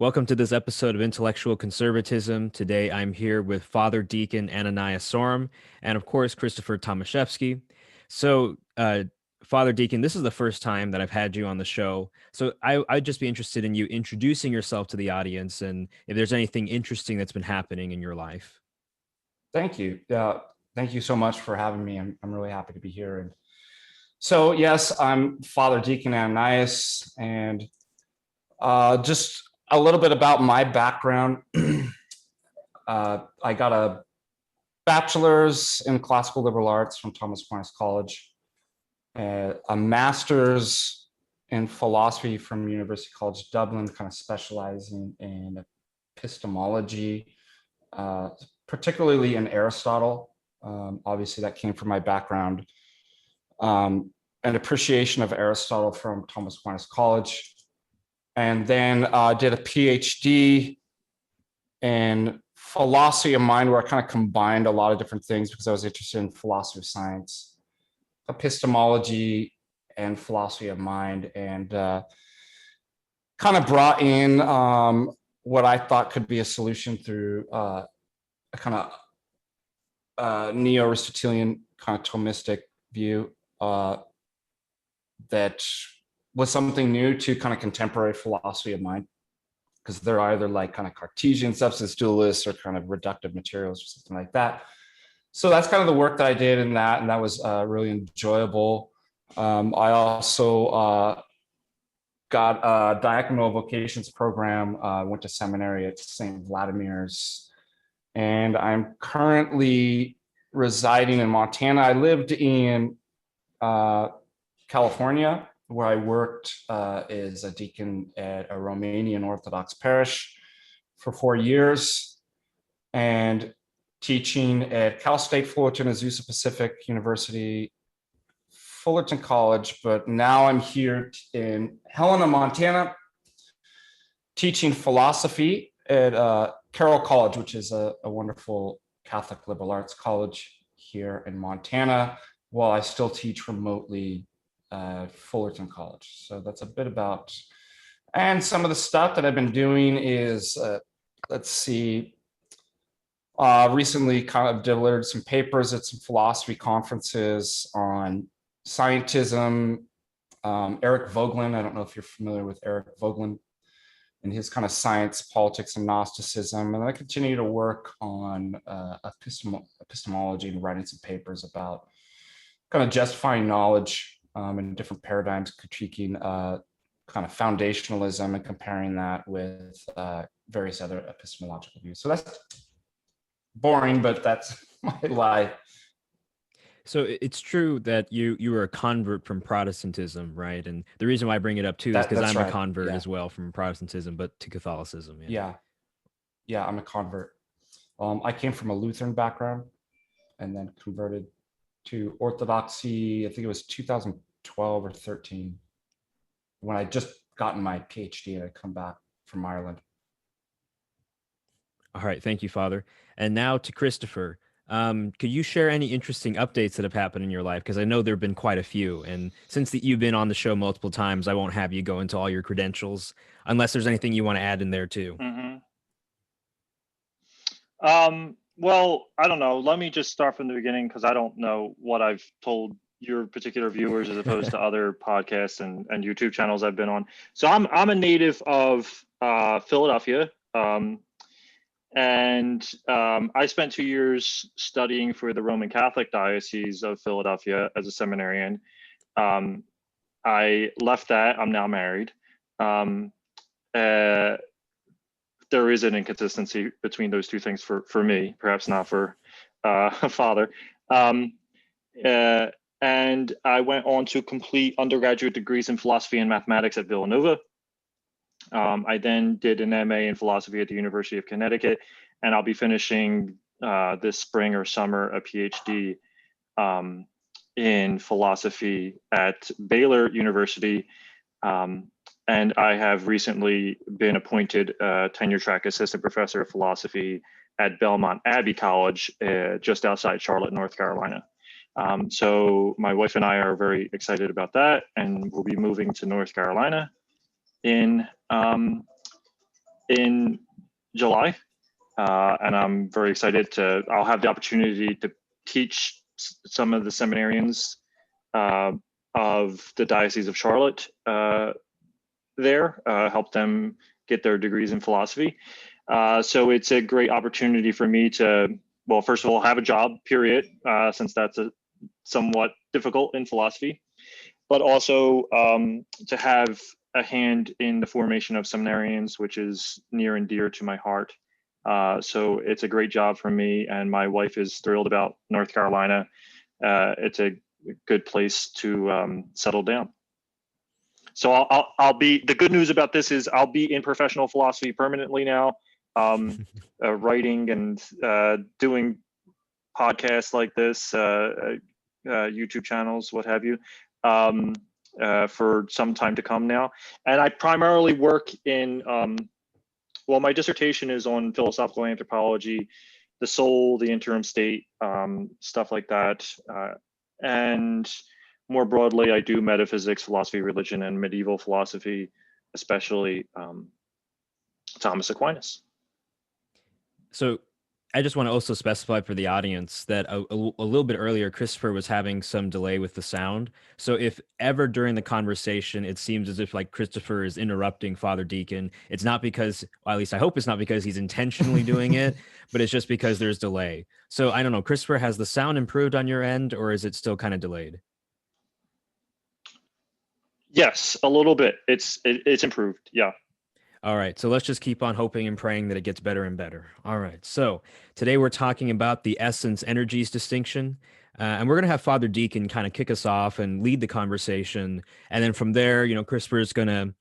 Welcome to this episode of Intellectual Conservatism. Today I'm here with Father Deacon Ananias Sorem and, of course, Christopher Tomaszewski. So, Father Deacon, this is the first time that I've had you on the show. So I'd just be interested in you introducing yourself to the audience and if there's anything interesting that's been happening in your life. Thank you. Thank you so much for having me. I'm really happy to be here. And so, yes, I'm Father Deacon Ananias, and just a little bit about my background. I got a bachelor's in classical liberal arts from Thomas Aquinas College, a master's in philosophy from University College Dublin, kind of specializing in epistemology, particularly in Aristotle. Obviously, that came from my background. An appreciation of Aristotle from Thomas Aquinas College. And then did a PhD in philosophy of mind, where I kind of combined a lot of different things because I was interested in philosophy of science, epistemology, and philosophy of mind, and kind of brought in what I thought could be a solution through a kind of neo-Aristotelian kind of Thomistic view that was something new to kind of contemporary philosophy of mind, because they're either like kind of Cartesian substance dualists or kind of reductive materials or something like that. So that's kind of the work that I did in that, and that was really enjoyable. I also got a diaconal vocations program, went to seminary at St. Vladimir's, and I'm currently residing in Montana. I lived in California, where I worked as a deacon at a Romanian Orthodox parish for 4 years, and teaching at Cal State Fullerton, Azusa Pacific University, Fullerton College. But now I'm here in Helena, Montana, teaching philosophy at Carroll College, which is a wonderful Catholic liberal arts college here in Montana, while I still teach remotely Fullerton College. So that's a bit about, and some of the stuff that I've been doing is, let's see, recently kind of delivered some papers at some philosophy conferences on scientism. Eric Voegelin, I don't know if you're familiar with Eric Voegelin and his kind of science, politics, and Gnosticism. And I continue to work on epistemology and writing some papers about kind of justifying knowledge in different paradigms, critiquing kind of foundationalism and comparing that with various other epistemological views. So that's boring, but that's my life. So it's true that you were a convert from Protestantism, right? And the reason why I bring it up too is because I'm a convert as well from Protestantism, but to Catholicism. Yeah, I'm a convert. I came from a Lutheran background and then converted to Orthodoxy. I think it was 2012 or 13 when I just gotten my PhD and I come back from Ireland. All right, thank you, Father. And now to Christopher. Could you share any interesting updates that have happened in your life? Because I know there have been quite a few. And since you've been on the show multiple times, I won't have you go into all your credentials unless there's anything you want to add in there too. Well, I don't know. Let me just start from the beginning, because I don't know what I've told your particular viewers as opposed to other podcasts and YouTube channels I've been on. So I'm a native of Philadelphia. And I spent 2 years studying for the Roman Catholic Diocese of Philadelphia as a seminarian. I left that. I'm now married. There is an inconsistency between those two things for me, perhaps not for Father. And I went on to complete undergraduate degrees in philosophy and mathematics at Villanova. I then did an MA in philosophy at the University of Connecticut, and I'll be finishing this spring or summer a PhD in philosophy at Baylor University. And I have recently been appointed tenure track assistant professor of philosophy at Belmont Abbey College, just outside Charlotte, North Carolina. So my wife and I are very excited about that, and we'll be moving to North Carolina in in July, and I'm very excited I'll have the opportunity to teach some of the seminarians of the Diocese of Charlotte there, help them get their degrees in philosophy. So it's a great opportunity for me to, well, first of all, have a job, period, since that's somewhat difficult in philosophy, but also to have a hand in the formation of seminarians, which is near and dear to my heart. So it's a great job for me, and my wife is thrilled about North Carolina. It's a good place to settle down. So I'll be, the good news about this is I'll be in professional philosophy permanently now, writing and doing podcasts like this, YouTube channels, what have you, for some time to come now. And I primarily work in, well, my dissertation is on philosophical anthropology, the soul, the interim state, stuff like that. And more broadly, I do metaphysics, philosophy, religion, and medieval philosophy, especially Thomas Aquinas. So I just want to also specify for the audience that a little bit earlier, Christopher was having some delay with the sound. So if ever during the conversation, it seems as if like Christopher is interrupting Father Deacon, it's not because, well, at least I hope it's not because he's intentionally doing it, but it's just because there's delay. So I don't know, Christopher, has the sound improved on your end, or is it still kind of delayed? Yes, a little bit. It's improved. Yeah. All right, so let's just keep on hoping and praying that it gets better and better. All right, so today we're talking about the essence energies distinction, and we're going to have Father Deacon kind of kick us off and lead the conversation, and then from there, you know, Christopher is going to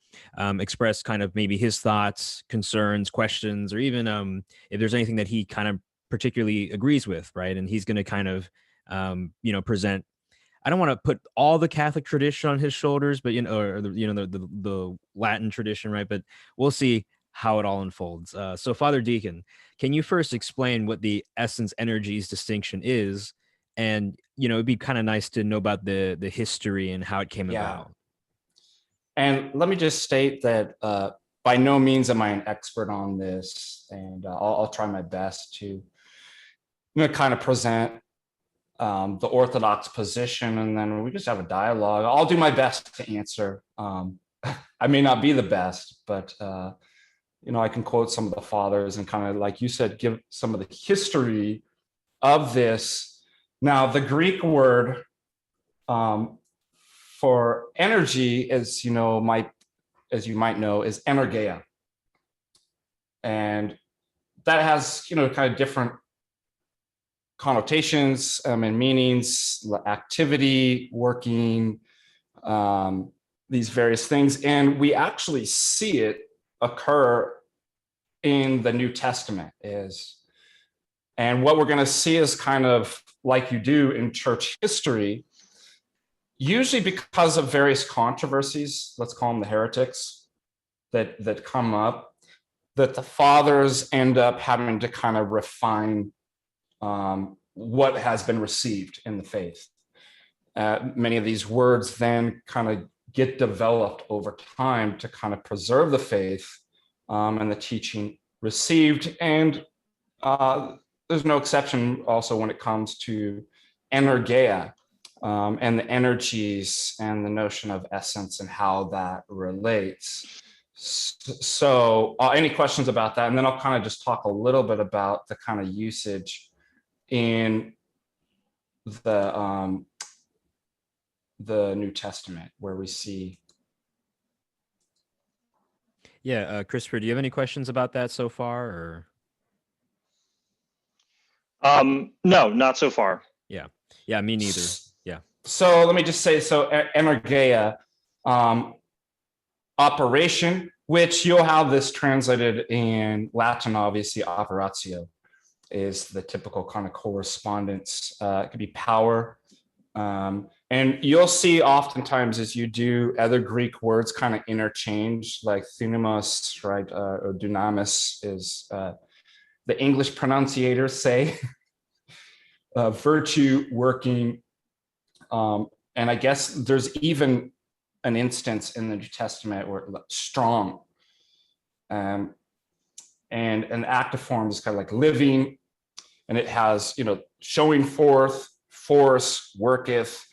express kind of maybe his thoughts, concerns, questions, or even if there's anything that he kind of particularly agrees with, right? And he's going to kind of, you know, present. I don't want to put all the Catholic tradition on his shoulders, but, you know, or the Latin tradition, right? But we'll see how it all unfolds. So Father Deacon, can you first explain what the essence energies distinction is? And, you know, it'd be kind of nice to know about the history and how it came about. And let me just state that by no means am I an expert on this, and I'll try my best to, you know, kind of present the Orthodox position, and then we just have a dialogue. I'll do my best to answer. I may not be the best, but you know, I can quote some of the fathers and kind of, like you said, give some of the history of this. Now, the Greek word for energy, as you might know, is energeia, and that has, you know, kind of different connotations and meanings, activity, working, these various things. And we actually see it occur in the New Testament. And what we're going to see is kind of like you do in church history, usually because of various controversies, let's call them the heretics, that come up, that the fathers end up having to kind of refine what has been received in the faith. Many of these words then kind of get developed over time to kind of preserve the faith and the teaching received. And there's no exception also when it comes to energeia and the energies and the notion of essence and how that relates. So any questions about that? And then I'll kind of just talk a little bit about the kind of usage in the New Testament, where we see. Yeah, Christopher, do you have any questions about that so far, or? No, not so far. Yeah, me neither. Yeah. So let me just say, so energeia, operation, which you'll have this translated in Latin, obviously, operatio is the typical kind of correspondence. It could be power. And you'll see oftentimes as you do other Greek words kind of interchange, like thunamos, right? Or dunamis is the English pronunciators say virtue, working. And I guess there's even an instance in the New Testament where strong. And an active form is kind of like living, and it has, showing forth, force, worketh,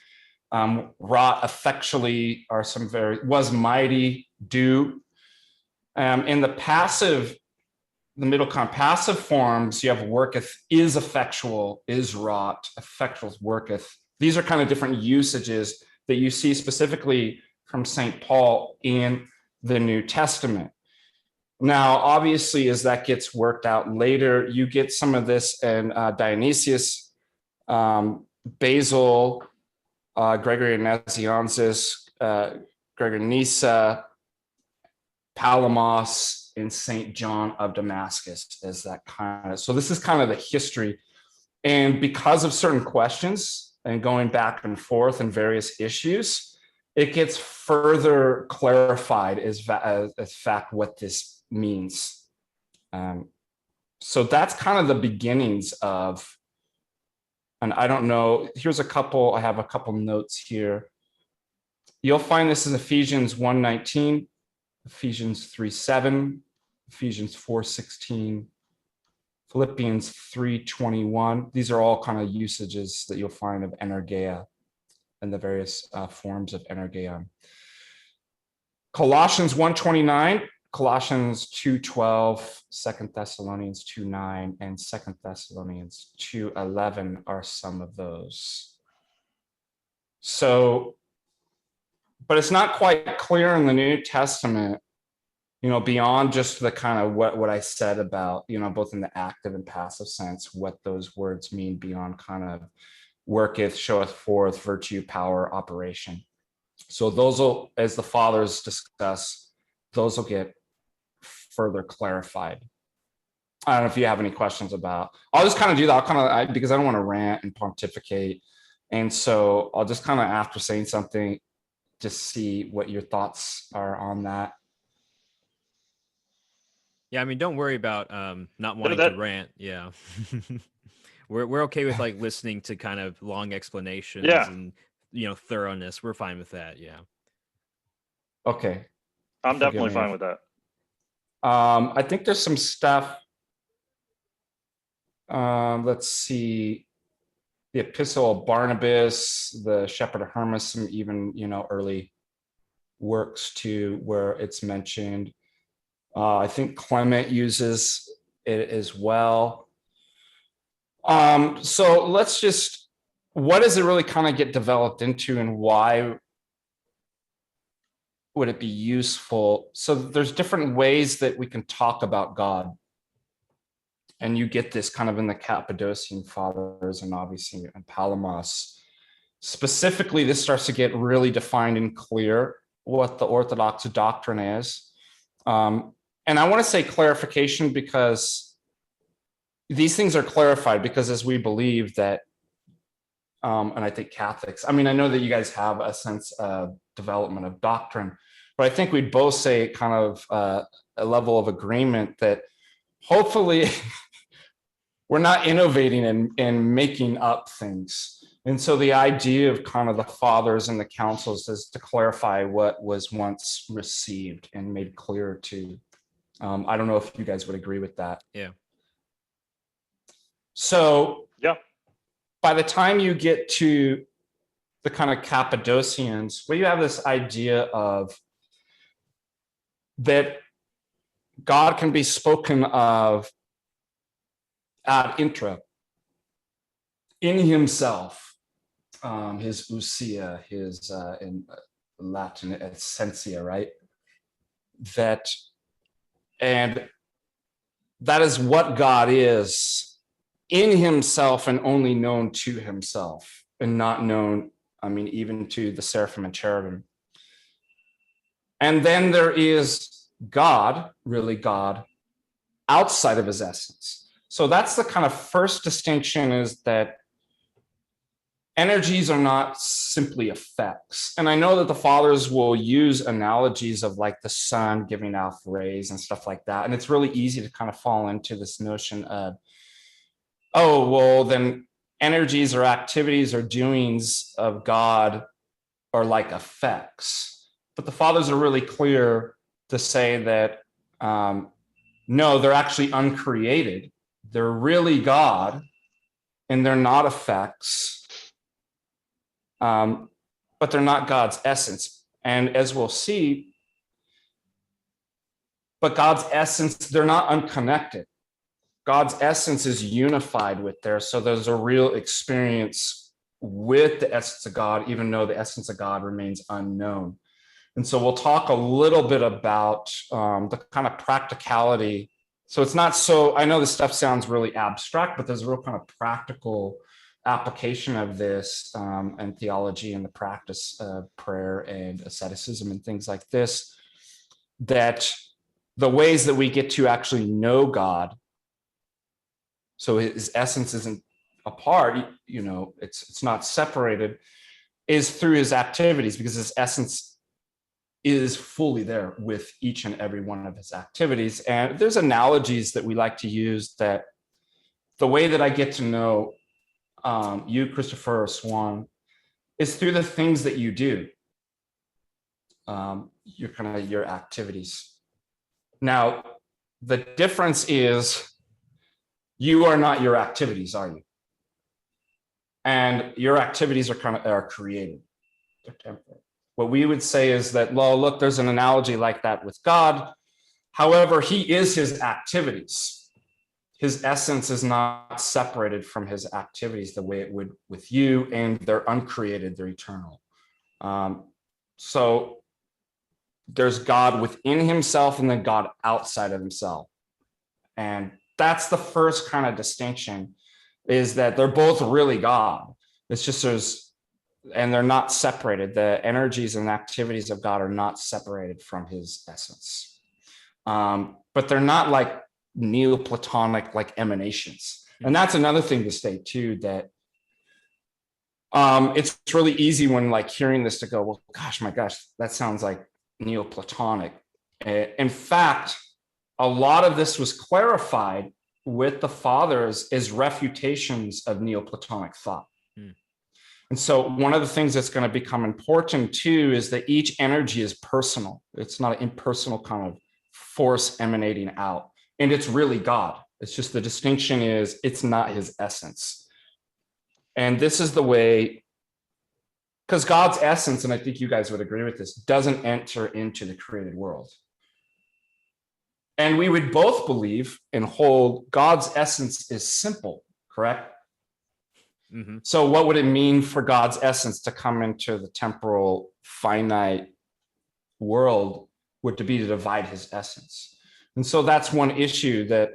wrought effectually are some was mighty, do. In the middle passive forms, you have worketh, is effectual, is wrought, effectual, worketh. These are kind of different usages that you see specifically from St. Paul in the New Testament. Now, obviously, as that gets worked out later, you get some of this in Dionysius, Basil, Gregory Nazianzus, Gregory Nyssa, Palamos, and St. John of Damascus as that kind of. So this is kind of the history. And because of certain questions and going back and forth and various issues, it gets further clarified as fact what this means. So that's kind of the beginnings of, and I don't know, I have a couple notes here. You'll find this in Ephesians 1:19, Ephesians 3:7, Ephesians 4:16, Philippians 3:21. These are all kind of usages that you'll find of energeia and the various forms of energeia. Colossians 1:29, Colossians 2:12, 2 Thessalonians 2:9, and 2 Thessalonians 2:11 are some of those. So, but it's not quite clear in the New Testament, beyond just the kind of what I said about, both in the active and passive sense, what those words mean beyond kind of worketh, showeth forth, virtue, power, operation. So those will, as the fathers discuss, those will get further clarified. I don't know if you have any questions about. I'll just kind of do that. Because I don't want to rant and pontificate, and so I'll just kind of, after saying something, just see what your thoughts are on that. Yeah, I mean, don't worry about not wanting to rant. Yeah, we're okay with like listening to kind of long explanations and thoroughness. We're fine with that. Yeah. Okay. I'm definitely fine with that. I think there's some stuff. Let's see. The Epistle of Barnabas, the Shepherd of Hermas, some even, early works too, where it's mentioned. I think Clement uses it as well. So let's just, what does it really kind of get developed into, and why would it be useful? So there's different ways that we can talk about God. And you get this kind of in the Cappadocian Fathers and obviously in Palamos. Specifically, this starts to get really defined and clear what the Orthodox doctrine is. And I want to say clarification because these things are clarified because as we believe that, and I think Catholics, I mean, I know that you guys have a sense of development of doctrine, but I think we'd both say kind of a level of agreement that hopefully we're not innovating and making up things. And so the idea of kind of the fathers and the councils is to clarify what was once received and made clear to. I don't know if you guys would agree with that. Yeah. So yeah, by the time you get to the kind of Cappadocians, where you have this idea of that God can be spoken of ad intra, in himself, his ousia, his in Latin essentia, right? And that is what God is in himself and only known to himself, and not known, I mean, even to the seraphim and cherubim. And then there is God, really God, outside of his essence. So that's the kind of first distinction, is that energies are not simply effects. And I know that the fathers will use analogies of like the sun giving off rays and stuff like that. And it's really easy to kind of fall into this notion of, oh, well, then energies or activities or doings of God are like effects. But the fathers are really clear to say that no, they're actually uncreated. They're really God, and they're not effects, but they're not God's essence. And as we'll see, but God's essence, they're not unconnected. God's essence is unified with theirs. So there's a real experience with the essence of God, even though the essence of God remains unknown. And so we'll talk a little bit about the kind of practicality. So it's not so, I know this stuff sounds really abstract, but there's a real kind of practical application of this and theology and the practice of prayer and asceticism and things like this, that the ways that we get to actually know God, so his essence isn't apart, you know, it's not separated, is through his activities, because his essence is fully there with each and every one of his activities. And there's analogies that we like to use, that the way that I get to know you, Christopher or Swan, is through the things that you do, your activities. Now, the difference is you are not your activities, are you? And your activities are created. They're temporal. What we would say is that, well, look, there's an analogy like that with God. However, he is his activities. His essence is not separated from his activities the way it would with you, and they're uncreated, they're eternal. So there's God within himself and then God outside of himself. And that's the first kind of distinction, is that they're both really God. It's just and they're not separated. The energies and activities of God are not separated from his essence. But they're not like Neoplatonic, like emanations. And that's another thing to state too, that it's really easy when like hearing this to go, well, gosh, my gosh, that sounds like Neoplatonic. In fact, a lot of this was clarified with the fathers as refutations of Neoplatonic thought. And so one of the things that's going to become important too is that each energy is personal. It's not an impersonal kind of force emanating out. And it's really God. It's just the distinction is it's not his essence. And this is the way, because God's essence, and I think you guys would agree with this, doesn't enter into the created world. And we would both believe and hold God's essence is simple, correct? Mm-hmm. So what would it mean for God's essence to come into the temporal, finite world would to be to divide his essence. And so that's one issue that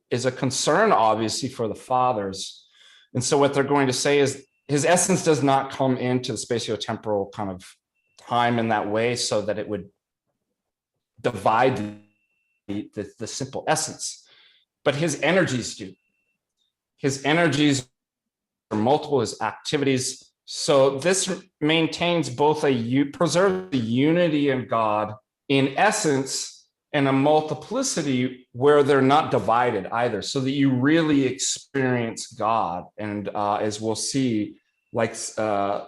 is a concern, obviously, for the fathers. And so what they're going to say is his essence does not come into the spatiotemporal kind of time in that way so that it would divide the simple essence, but his energies do. His energies are multiple, his activities. So this maintains both preserves the unity of God in essence and a multiplicity where they're not divided either, so that you really experience God. And as we'll see, like St.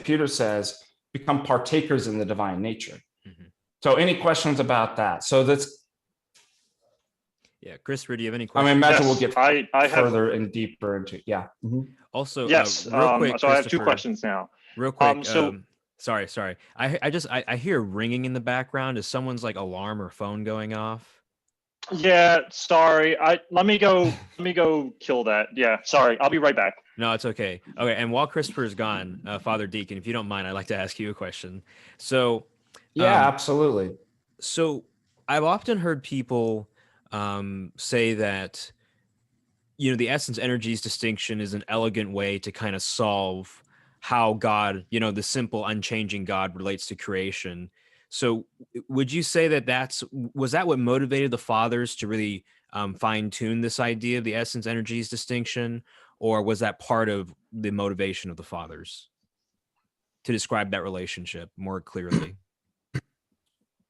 Peter says, become partakers in the divine nature. Mm-hmm. So any questions about that? So that's, yeah, Christopher, do you have any questions? I imagine we'll get I further and deeper into, yeah. Mm-hmm. Also, yes, real quick, so I have two questions now. Real quick, sorry. I hear ringing in the background. Is someone's like alarm or phone going off? Yeah, sorry. Let me go kill that. Yeah, sorry. I'll be right back. No, it's okay. Okay, and while Christopher is gone, Father Deacon, if you don't mind, I'd like to ask you a question. So, yeah, absolutely. So I've often heard people say that, you know, the essence energies distinction is an elegant way to kind of solve how God, you know, the simple unchanging God relates to creation. So would you say that was that what motivated the fathers to really fine tune this idea of the essence energies distinction, or was that part of the motivation of the fathers to describe that relationship more clearly?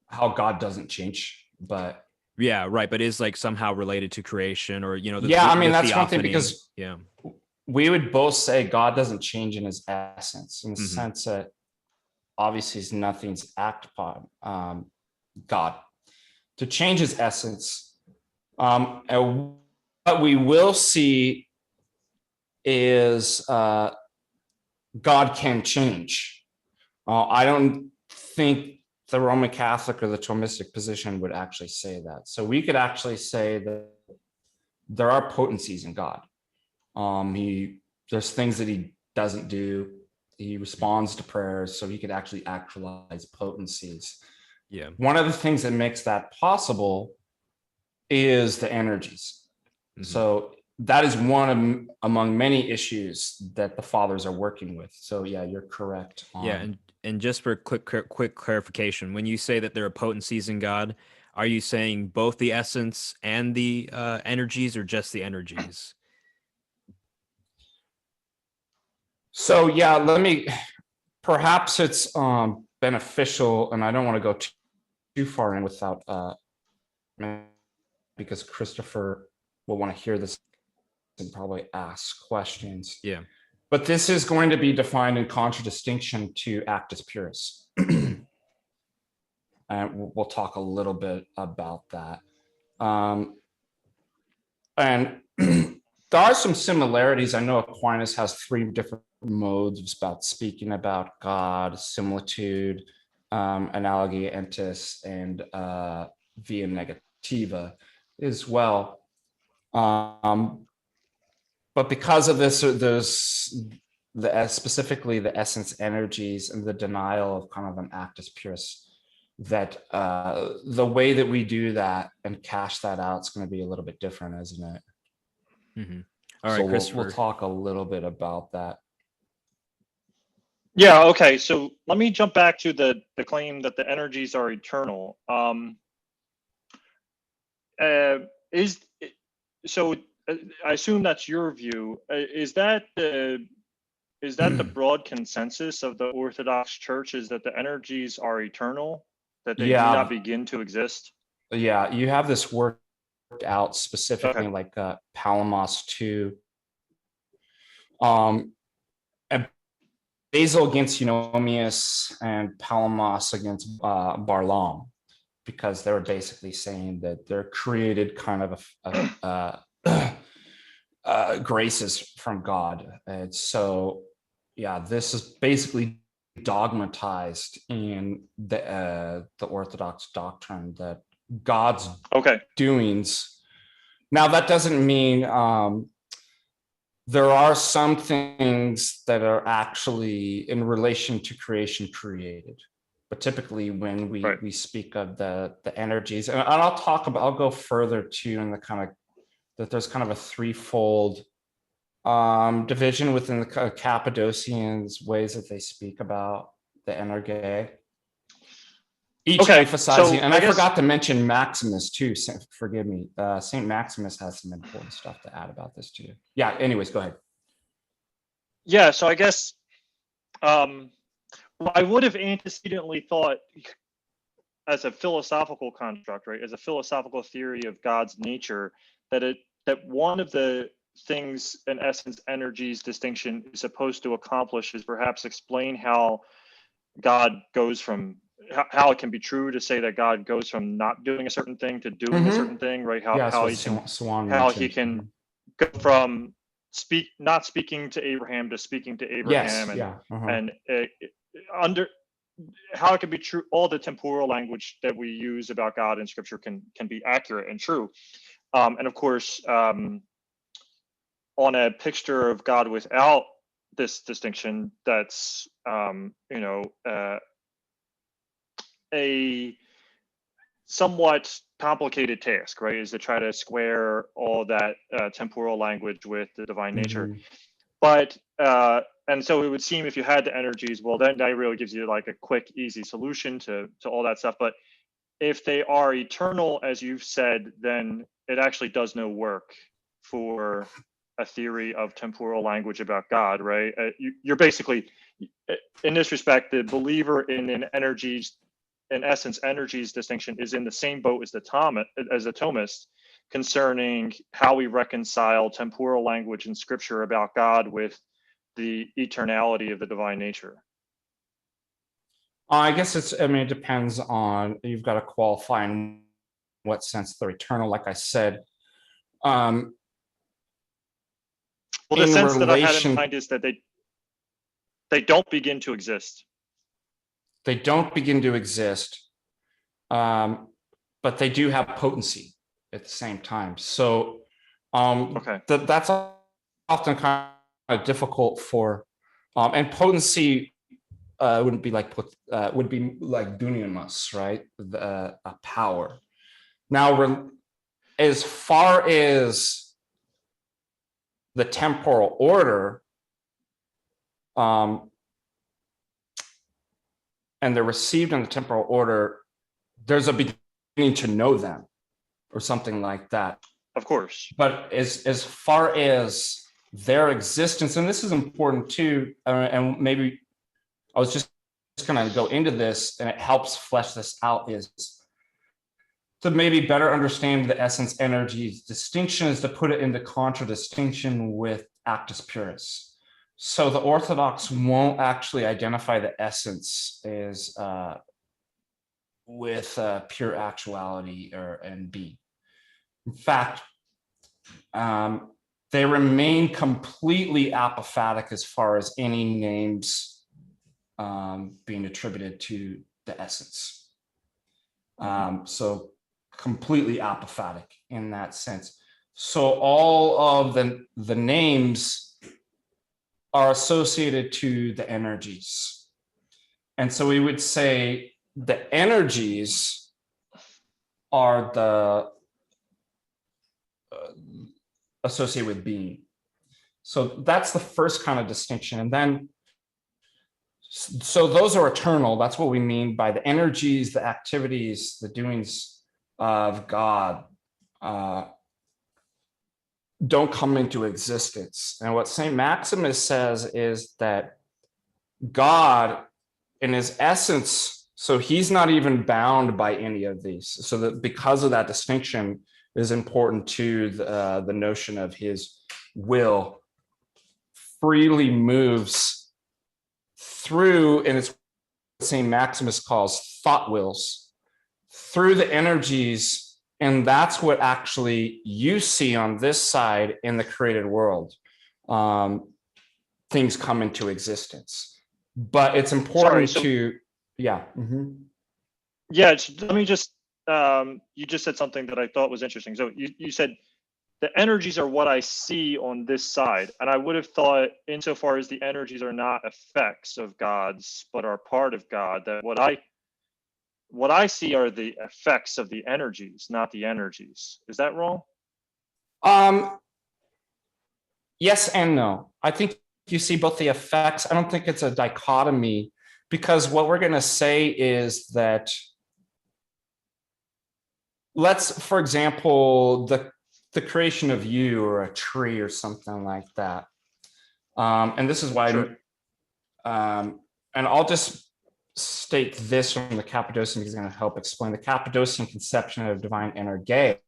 How God doesn't change, but yeah, right. But is like somehow related to creation, or, you know, that's one thing, because yeah, we would both say God doesn't change in his essence, in the sense that obviously nothing's act upon God. to change his essence. And what we will see is God can change. I don't think the Roman Catholic or the Thomistic position would actually say that. So we could actually say that there are potencies in God. There's things that he doesn't do. He responds to prayers, so he could actually actualize potencies. Yeah. One of the things that makes that possible is the energies. Mm-hmm. So that is one among many issues that the fathers are working with. So yeah, you're correct. Yeah, and just for quick clarification, when you say that there are potencies in God, are you saying both the essence and the energies, or just the energies? So yeah, perhaps it's beneficial, and I don't want to go too far in without because Christopher will want to hear this and probably ask questions. Yeah. But this is going to be defined in contradistinction to Actus purus. And we'll talk a little bit about that. And there are some similarities. I know Aquinas has 3 different modes about speaking about God: similitude, analogy, entis, and via negativa as well. But because of this, there's specifically the essence energies and the denial of kind of an actus purus, that the way that we do that and cash that out is going to be a little bit different, isn't it? Mm-hmm. All right, so we'll talk a little bit about that. Yeah, okay. So let me jump back to the claim that the energies are eternal. I assume that's your view. Is that the broad consensus of the Orthodox Church, is that the energies are eternal, that they do not begin to exist? Yeah, you have this worked out specifically, like Palamos 2. And Basil against Eunomius and Palamos against Barlaam, because they were basically saying that they're created kind of graces from God. And so, yeah, this is basically dogmatized in the Orthodox doctrine that God's doings. Now, that doesn't mean there are some things that are actually in relation to creation created. But typically when we speak of the energies, and I'll go further too in the kind of that there's kind of a threefold division within the Cappadocians, ways that they speak about the energy. Each emphasizing, and I forgot to mention Maximus too. Forgive me. Saint Maximus has some important stuff to add about this too. Yeah. Anyways, go ahead. Yeah. So I guess I would have antecedently thought, as a philosophical construct, right, as a philosophical theory of God's nature, that one of the things an essence energies distinction is supposed to accomplish is perhaps explain how God goes from, how it can be true to say that God goes from not doing a certain thing to doing a certain thing, right? How he can go from not speaking to Abraham to speaking to Abraham, and how it can be true. All the temporal language that we use about God in Scripture can be accurate and true, and of course, on a picture of God without this distinction, that's a somewhat complicated task, right? Is to try to square all that temporal language with the divine nature. But and so it would seem, if you had the energies, well, then that really gives you like a quick, easy solution to all that stuff. But if they are eternal, as you've said, then it actually does no work for a theory of temporal language about God, right? You're basically, in this respect, the believer in an energies, in essence, energies distinction is in the same boat as the Thomist concerning how we reconcile temporal language in Scripture about God with the eternality of the divine nature. I guess it depends on, you've got to qualify in what sense they're eternal, like I said. Well, the sense that I had in mind is that they don't begin to exist. They don't begin to exist, but they do have potency at the same time. So that's often kind of difficult for, and potency would be like dunamis, right? A power. Now, as far as the temporal order, and they're received in the temporal order, there's a beginning to know them, or something like that. Of course. But as far as their existence, and this is important too, and maybe I was just going to go into this, and it helps flesh this out, is to maybe better understand the essence energy distinction is to put it into contradistinction with Actus purus. So the Orthodox won't actually identify the essence as with pure actuality and being. In fact, they remain completely apophatic as far as any names being attributed to the essence. So completely apophatic in that sense. So all of the names are associated to the energies. And so we would say the energies are the associated with being. So that's the first kind of distinction. And then, so those are eternal. That's what we mean by the energies, the activities, the doings of God don't come into existence. And what St. Maximus says is that God, in his essence, so he's not even bound by any of these. So that because of that distinction is important to the notion of his will, freely moves through, and it's what St. Maximus calls thought wills, through the energies. And that's what actually you see on this side in the created world. Things come into existence. But it's important to, yeah. Mm-hmm. Yeah, let me just, you just said something that I thought was interesting. So you said the energies are what I see on this side. And I would have thought, insofar as the energies are not effects of God's, but are part of God, that what I see are the effects of the energies, not the energies. Is that wrong? Yes and no. I think you see both the effects. I don't think it's a dichotomy, because what we're going to say is that, for example, the creation of you or a tree or something like that. And this is why, sure. And I'll just state this from the Cappadocian because it's going to help explain. The Cappadocian conception of divine energeia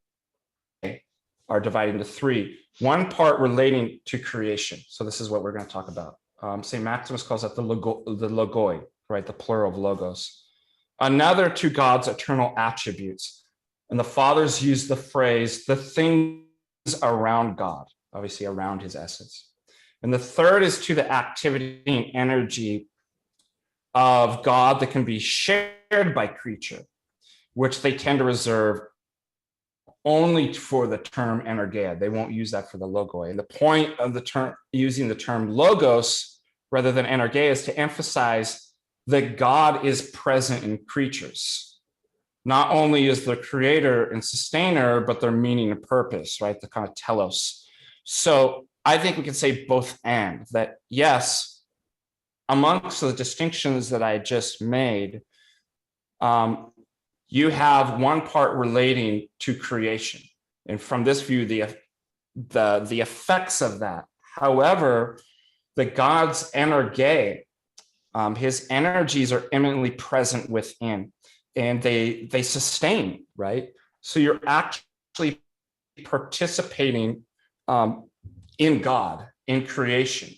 are divided into three. One part relating to creation. So this is what we're going to talk about. St. Maximus calls that the logoi, right? The plural of logos. Another to God's eternal attributes. And the fathers use the phrase, the things around God, obviously around his essence. And the third is to the activity and energy of God that can be shared by creature, which they tend to reserve only for the term energeia. They won't use that for the logoi. And the point of the term, using the term logos rather than energeia, is to emphasize that God is present in creatures. Not only is the creator and sustainer, but their meaning and purpose, right? The kind of telos. So I think we can say both and, that yes, amongst the distinctions that I just made, you have one part relating to creation. And from this view, the effects of that. However, the God's energeia, his energies are eminently present within, and they sustain, right? So you're actually participating in God, in creation.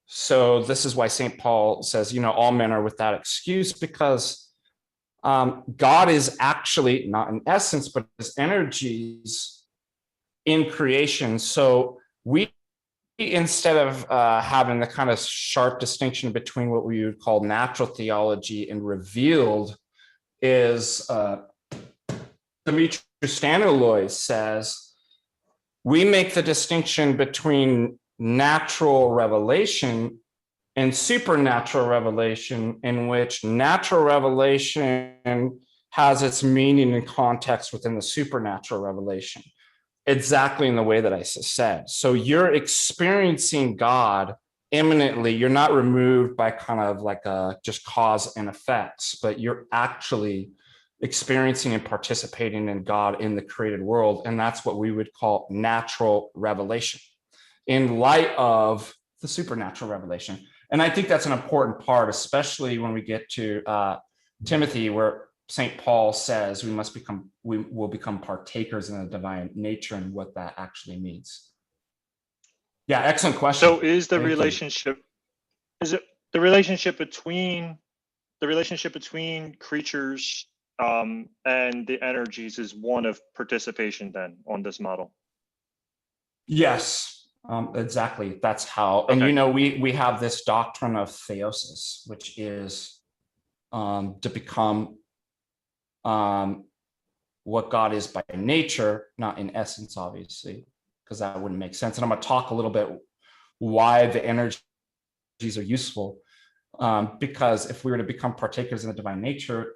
So this is why St. Paul says, all men are without excuse, because God is actually not in essence, but as energies in creation. So we, instead of having the kind of sharp distinction between what we would call natural theology and revealed, is Demetrius Stanilois says, we make the distinction between natural revelation and supernatural revelation, in which natural revelation has its meaning and context within the supernatural revelation, exactly in the way that I said. So you're experiencing God imminently. You're not removed by kind of like a just cause and effects, but you're actually experiencing and participating in God in the created world. And that's what we would call natural revelation in light of the supernatural revelation. And I think that's an important part, especially when we get to Timothy, where St. Paul says we will become partakers in the divine nature and what that actually means. Yeah, excellent question. So is the relationship, is it the relationship between creatures and the energies is one of participation then on this model? Yes, exactly. That's how. Okay. And you know, we have this doctrine of theosis, which is to become what God is by nature, not in essence, obviously, because that wouldn't make sense. And I'm going to talk a little bit why the energies are useful, because if we were to become partakers in the divine nature,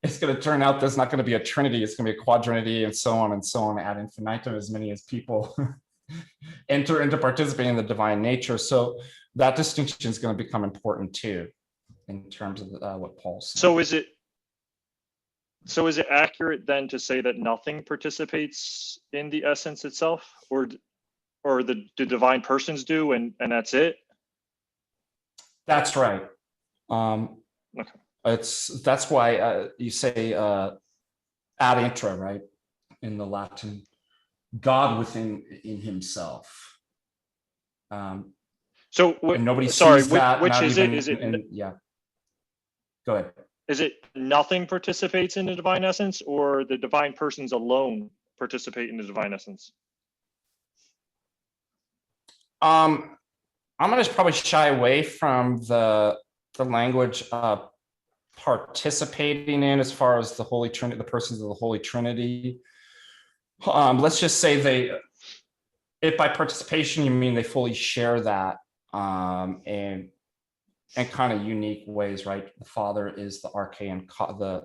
it's going to turn out there's not going to be a trinity, it's going to be a quadrinity, and so on ad infinitum, as many as people enter into participating in the divine nature. So that distinction is going to become important too, in terms of what Paul said. So is it accurate then to say that nothing participates in the essence itself, or the divine persons do, and that's it? That's right. Okay. That's why you say ad intra, right, in the Latin, God within in himself. So nobody sees that. Which is even, it? Is it? Yeah. Go ahead. Is it nothing participates in the divine essence, or the divine persons alone participate in the divine essence? I'm going to probably shy away from the language of participating in, as far as the Holy Trinity, the persons of the Holy Trinity. Let's just say if by participation you mean they fully share that, and kind of unique ways, right? The Father is the archean,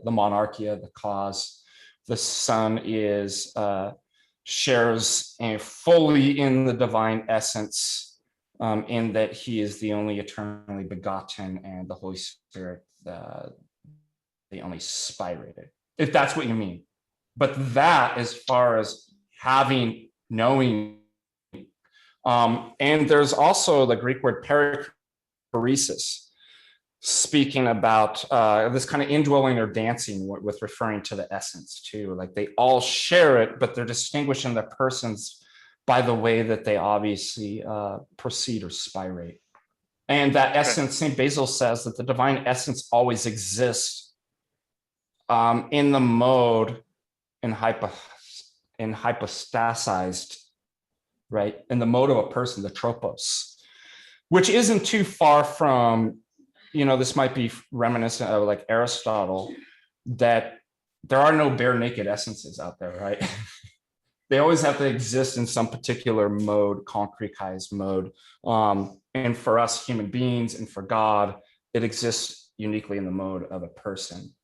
the monarchia, the cause. The Son is shares fully in the divine essence, in that he is the only eternally begotten, and the Holy Spirit, the only spirated, if that's what you mean. But that, as far as having, knowing, and there's also the Greek word perichoresis, speaking about this kind of indwelling or dancing with referring to the essence too. Like they all share it, but they're distinguishing the persons by the way that they obviously proceed or spirate. And that essence, St. Basil says that the divine essence always exists in the mode in hypostasized, right? In the mode of a person, the tropos, which isn't too far from, this might be reminiscent of like Aristotle, that there are no bare naked essences out there, right? They always have to exist in some particular mode, concretized mode. And for us human beings and for God, it exists uniquely in the mode of a person.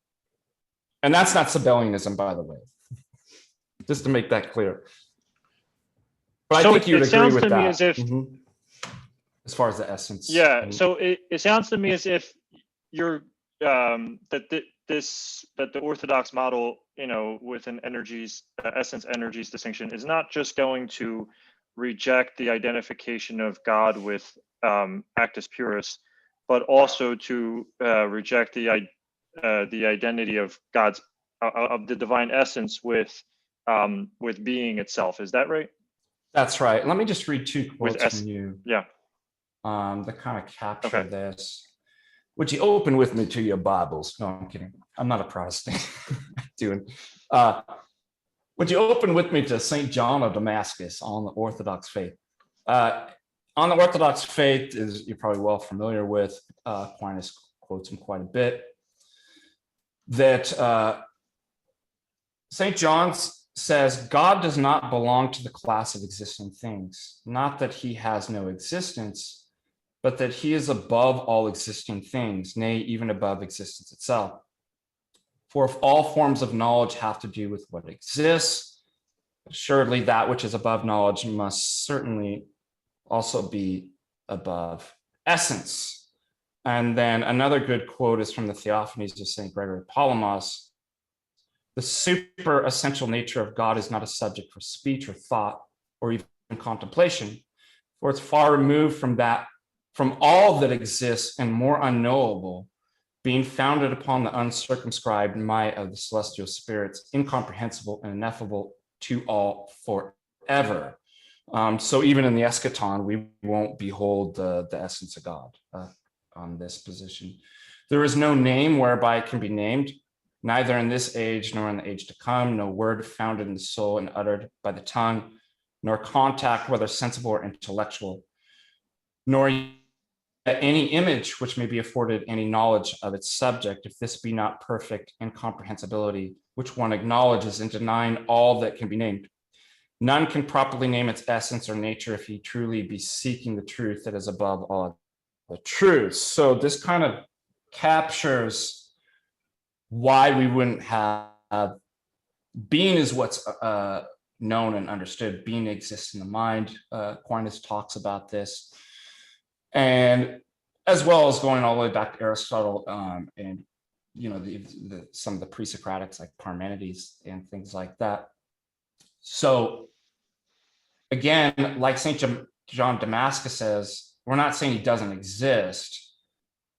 And that's not Sabellianism, by the way, just to make that clear. But so I think you would agree with that. Me as if, as far as the essence. Yeah. So it sounds to me as if you're that the Orthodox model, with an essence energies distinction, is not just going to reject the identification of God with Actus Purus, but also to reject the identity of God's of the divine essence with being itself. Is that right? That's right. Let me just read two quotes from you. Yeah. That kind of capture this. would you open with me to your Bibles? No, I'm kidding. I'm not a Protestant. Would you open with me to St. John of Damascus on the Orthodox faith? On the Orthodox faith, is you're probably well familiar with, Aquinas quotes him quite a bit, that St. John says, God does not belong to the class of existing things, not that he has no existence, but that he is above all existing things, nay, even above existence itself. For if all forms of knowledge have to do with what exists, assuredly that which is above knowledge must certainly also be above essence. And then another good quote is from the Theophanies of St. Gregory Palamas. The super essential nature of God is not a subject for speech or thought or even contemplation, for it's far removed from that, from all that exists and more unknowable, being founded upon the uncircumscribed might of the celestial spirits, incomprehensible and ineffable to all forever. So even in the eschaton, we won't behold the essence of God on this position. There is no name whereby it can be named, neither in this age nor in the age to come, no word founded in the soul and uttered by the tongue, nor contact, whether sensible or intellectual, nor any image which may be afforded any knowledge of its subject, if this be not perfect incomprehensibility, which one acknowledges in denying all that can be named. None can properly name its essence or nature if he truly be seeking the truth that is above all the truths. So this kind of captures why we wouldn't have being is what's known and understood. Being exists in the mind. Aquinas talks about this. And as well as going all the way back to Aristotle and some of the pre-Socratics like Parmenides and things like that. So again, like St. John Damascus says, we're not saying he doesn't exist.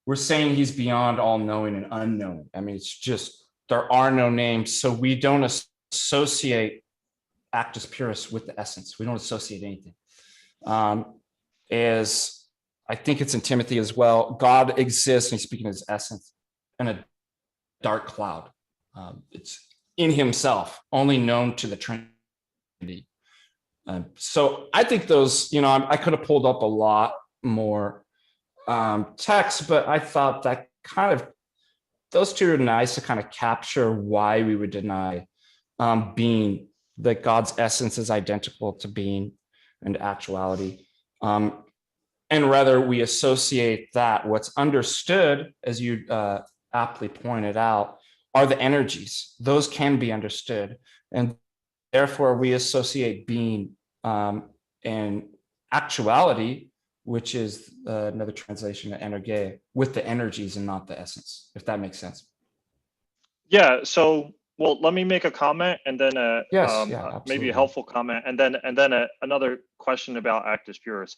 We're saying he's beyond all knowing and unknown. I mean, it's just, there are no names. So we don't associate Actus purus with the essence. We don't associate anything. As I think it's in Timothy as well, God exists, and he's speaking of his essence, in a dark cloud. It's in himself, only known to the Trinity. So I think those, I could have pulled up a lot more text, but I thought that those two are nice to kind of capture why we would deny being, that God's essence is identical to being and actuality. And rather we associate that what's understood, as you aptly pointed out, are the energies. Those can be understood. And therefore we associate being and actuality, which is another translation of energeia, with the energies and not the essence, if that makes sense. Yeah, so, well, let me make a comment and then maybe a helpful comment, and then another question about Actus purus.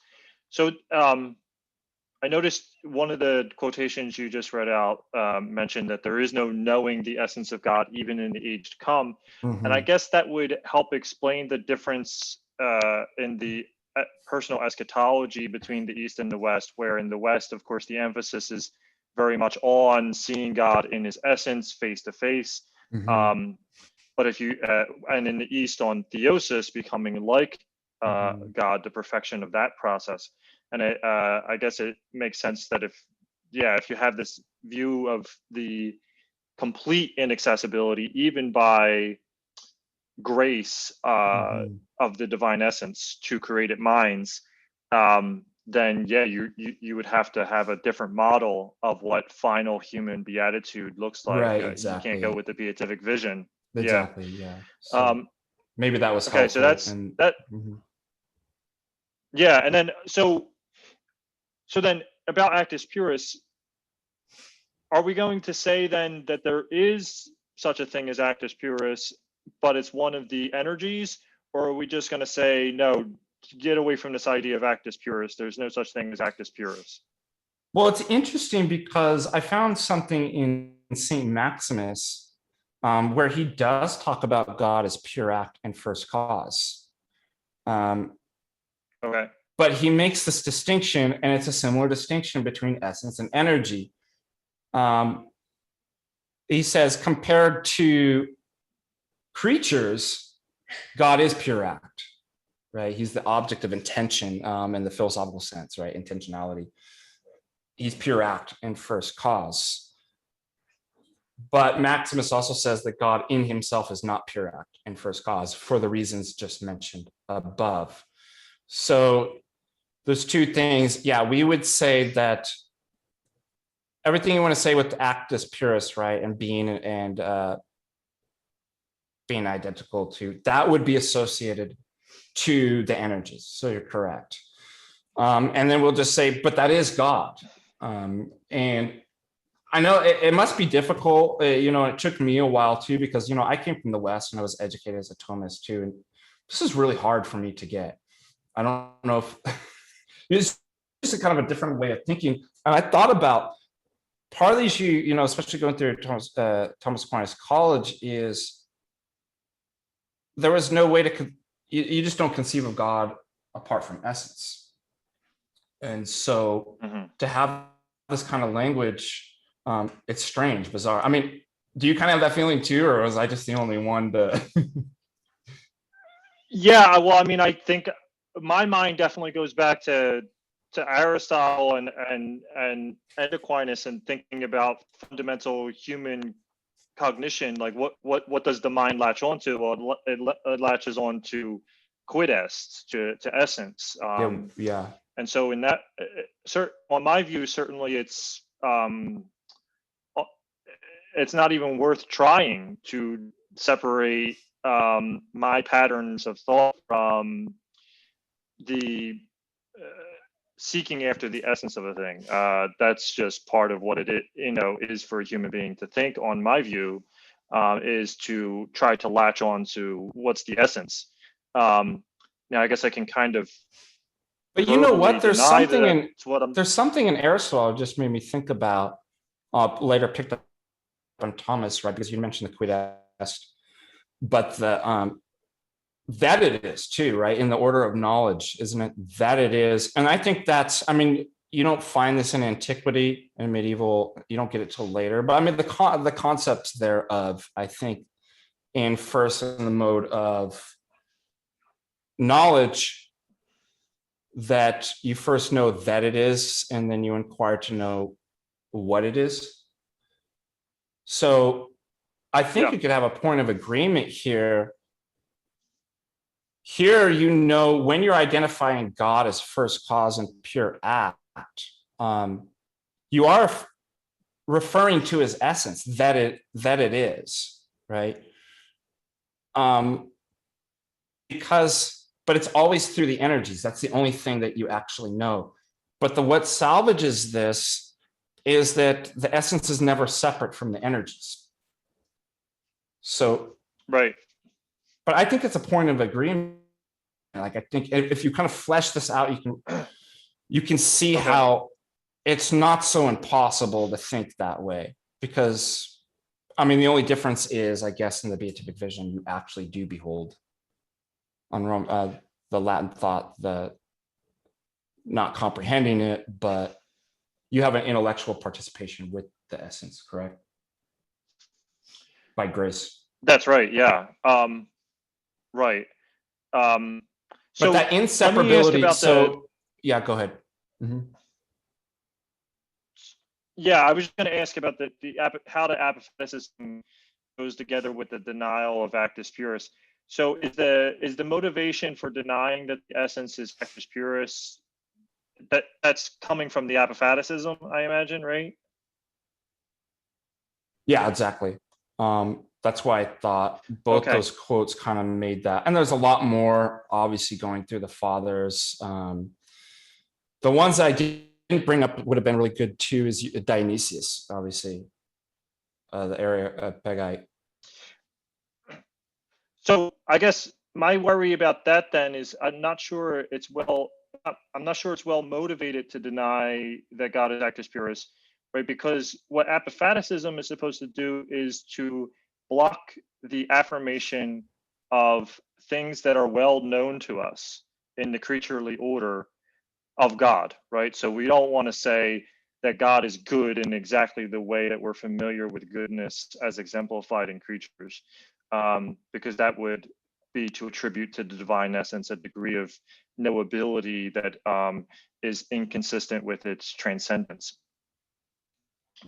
So I noticed one of the quotations you just read out mentioned that there is no knowing the essence of God even in the age to come. Mm-hmm. And I guess that would help explain the difference in the personal eschatology between the East and the West, where in the West, of course, the emphasis is very much on seeing God in his essence, face to face. But if you, and in the East on theosis, becoming like God, the perfection of that process. And I guess it makes sense that if you have this view of the complete inaccessibility, even by grace of the divine essence to created minds, then you would have to have a different model of what final human beatitude looks like. Right, exactly. You can't go with the beatific vision. Exactly. Yeah. So maybe that was helpful. Okay. So that's that. Yeah, and then so then about Actus purus, are we going to say then that there is such a thing as Actus purus, but it's one of the energies, or are we just going to say no? Get away from this idea of Actus purus. There's no such thing as Actus purus. Well, it's interesting because I found something in St. Maximus where he does talk about God as pure act and first cause. Okay. But he makes this distinction, and it's a similar distinction between essence and energy. He says, compared to creatures, God is pure act, right? He's the object of intention in the philosophical sense, right? Intentionality. He's pure act and first cause. But Maximus also says that God in himself is not pure act and first cause for the reasons just mentioned above. So there's two things. Yeah, we would say that everything you want to say with actus purus, right, and being identical to, that would be associated to the energies. So you're correct. And then we'll just say, but that is God. And I know it must be difficult. It took me a while too, because, I came from the West and I was educated as a Thomist too. And this is really hard for me to get. I don't know if it's just a kind of a different way of thinking. And I thought about part of the issue, especially going through Thomas Aquinas College, is there was no way to, you just don't conceive of God apart from essence. And so to have this kind of language, it's strange, bizarre. I mean, do you kind of have that feeling too, or was I just the only one to? Yeah, well, I mean, I think my mind definitely goes back to Aristotle and Aquinas, and thinking about fundamental human cognition. Like, what does the mind latch onto? Well, it latches on to quid est, to essence. Yeah. And so in that, on my view, certainly it's not even worth trying to separate my patterns of thought from the seeking after the essence of a thing. That's just part of what it is for a human being to think, on my view, is to try to latch on to what's the essence. Now, I guess I can kind of. But you know what? There's something in Aristotle just made me think about. Later picked up on Thomas, right? Because you mentioned the quid est, but the that it is too, right? In the order of knowledge, isn't it? That it is, and I think that's. I mean, you don't find this in antiquity and medieval. You don't get it till later, but I mean the concepts thereof, I think, in the mode of knowledge, that you first know that it is, and then you inquire to know what it is. So I think you could have a point of agreement here. Here, when you're identifying God as first cause and pure act, you are referring to his essence, that it is, right? But it's always through the energies. That's the only thing that you actually know. But what salvages this is that the essence is never separate from the energies. So, right. But I think it's a point of agreement. Like, I think if you kind of flesh this out, you can see how it's not so impossible to think that way. Because, I mean, the only difference is, I guess, in the beatific vision, you actually do behold on Rome, the Latin thought, the not comprehending it, but you have an intellectual participation with the essence, correct? By grace. That's right. Yeah. Right. So, but that inseparability. Yeah, go ahead. Yeah, I was just going to ask about how the Apophaticism goes together with the denial of actus purus. So is the motivation for denying that the essence is actus purus, that's coming from the Apophaticism, I imagine, right? Yeah, exactly. That's why I thought both those quotes kind of made that. And there's a lot more, obviously, going through the fathers. The ones I didn't bring up would have been really good too is Dionysius, obviously, the area Pegite. So I guess my worry about that then is I'm not sure it's well motivated to deny that God is actus purus, right? Because what Apophaticism is supposed to do is to block the affirmation of things that are well known to us in the creaturely order of God, right? So we don't want to say that God is good in exactly the way that we're familiar with goodness as exemplified in creatures, because that would be to attribute to the divine essence a degree of knowability that is inconsistent with its transcendence.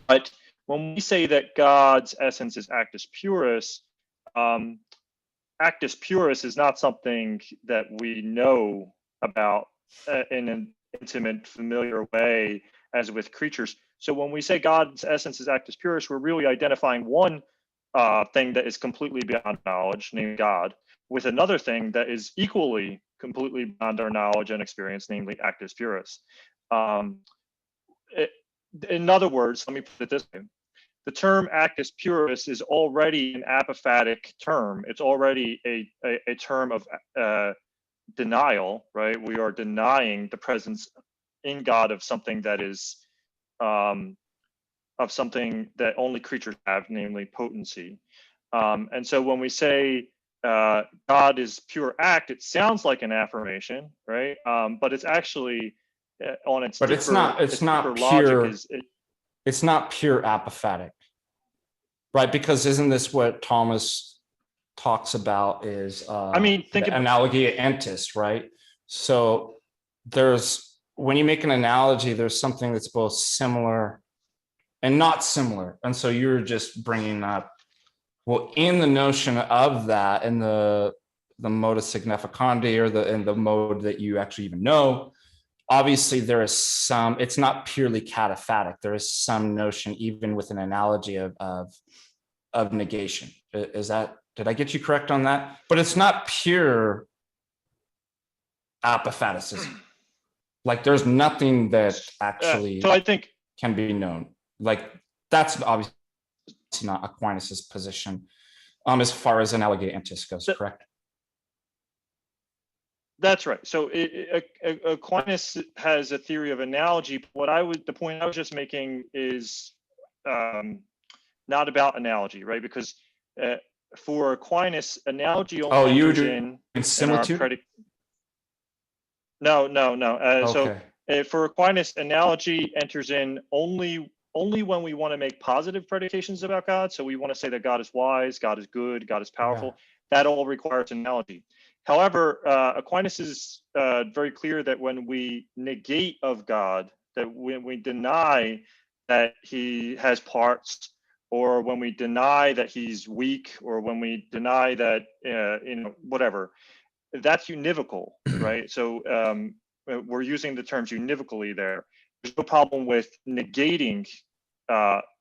But when we say that God's essence is actus purus, actus purus is not something that we know about in an intimate, familiar way as with creatures. So when we say God's essence is actus purus, we're really identifying one thing that is completely beyond knowledge, named God, with another thing that is equally completely beyond our knowledge and experience, namely actus purus. In other words, let me put it this way. The term actus purus is already an apophatic term. It's already a term of denial, right? We are denying the presence in God of something that is of something that only creatures have, namely potency. And so when we say God is pure act, it sounds like an affirmation, right? But it's actually on its. But deeper, it's not pure. It's not pure apophatic, right? Because isn't this what Thomas talks about? Is I mean, think the about analogia entis, right? So when you make an analogy, there's something that's both similar and not similar. And so you're just bringing up, well, in the notion of that, in the modus significandi, or in the mode that you actually even know, obviously there is some, it's not purely cataphatic. There is some notion, even with an analogy of negation. Did I get you correct on that? But it's not pure apophaticism. Like there's nothing that actually so I think can be known. Like that's obviously not Aquinas's position as far as analogia entis goes, correct? That's right. So Aquinas has a theory of analogy. The point I was just making is not about analogy, right? Because for Aquinas, analogy only enters in similitude. No. Okay. So for Aquinas, analogy enters in only when we want to make positive predications about God. So we want to say that God is wise, God is good, God is powerful. Yeah. That all requires analogy. However, Aquinas is very clear that when we negate of God, that when we deny that he has parts, or when we deny that he's weak, or when we deny that, whatever, that's univocal, right? So we're using the terms univocally there. There's no problem with negating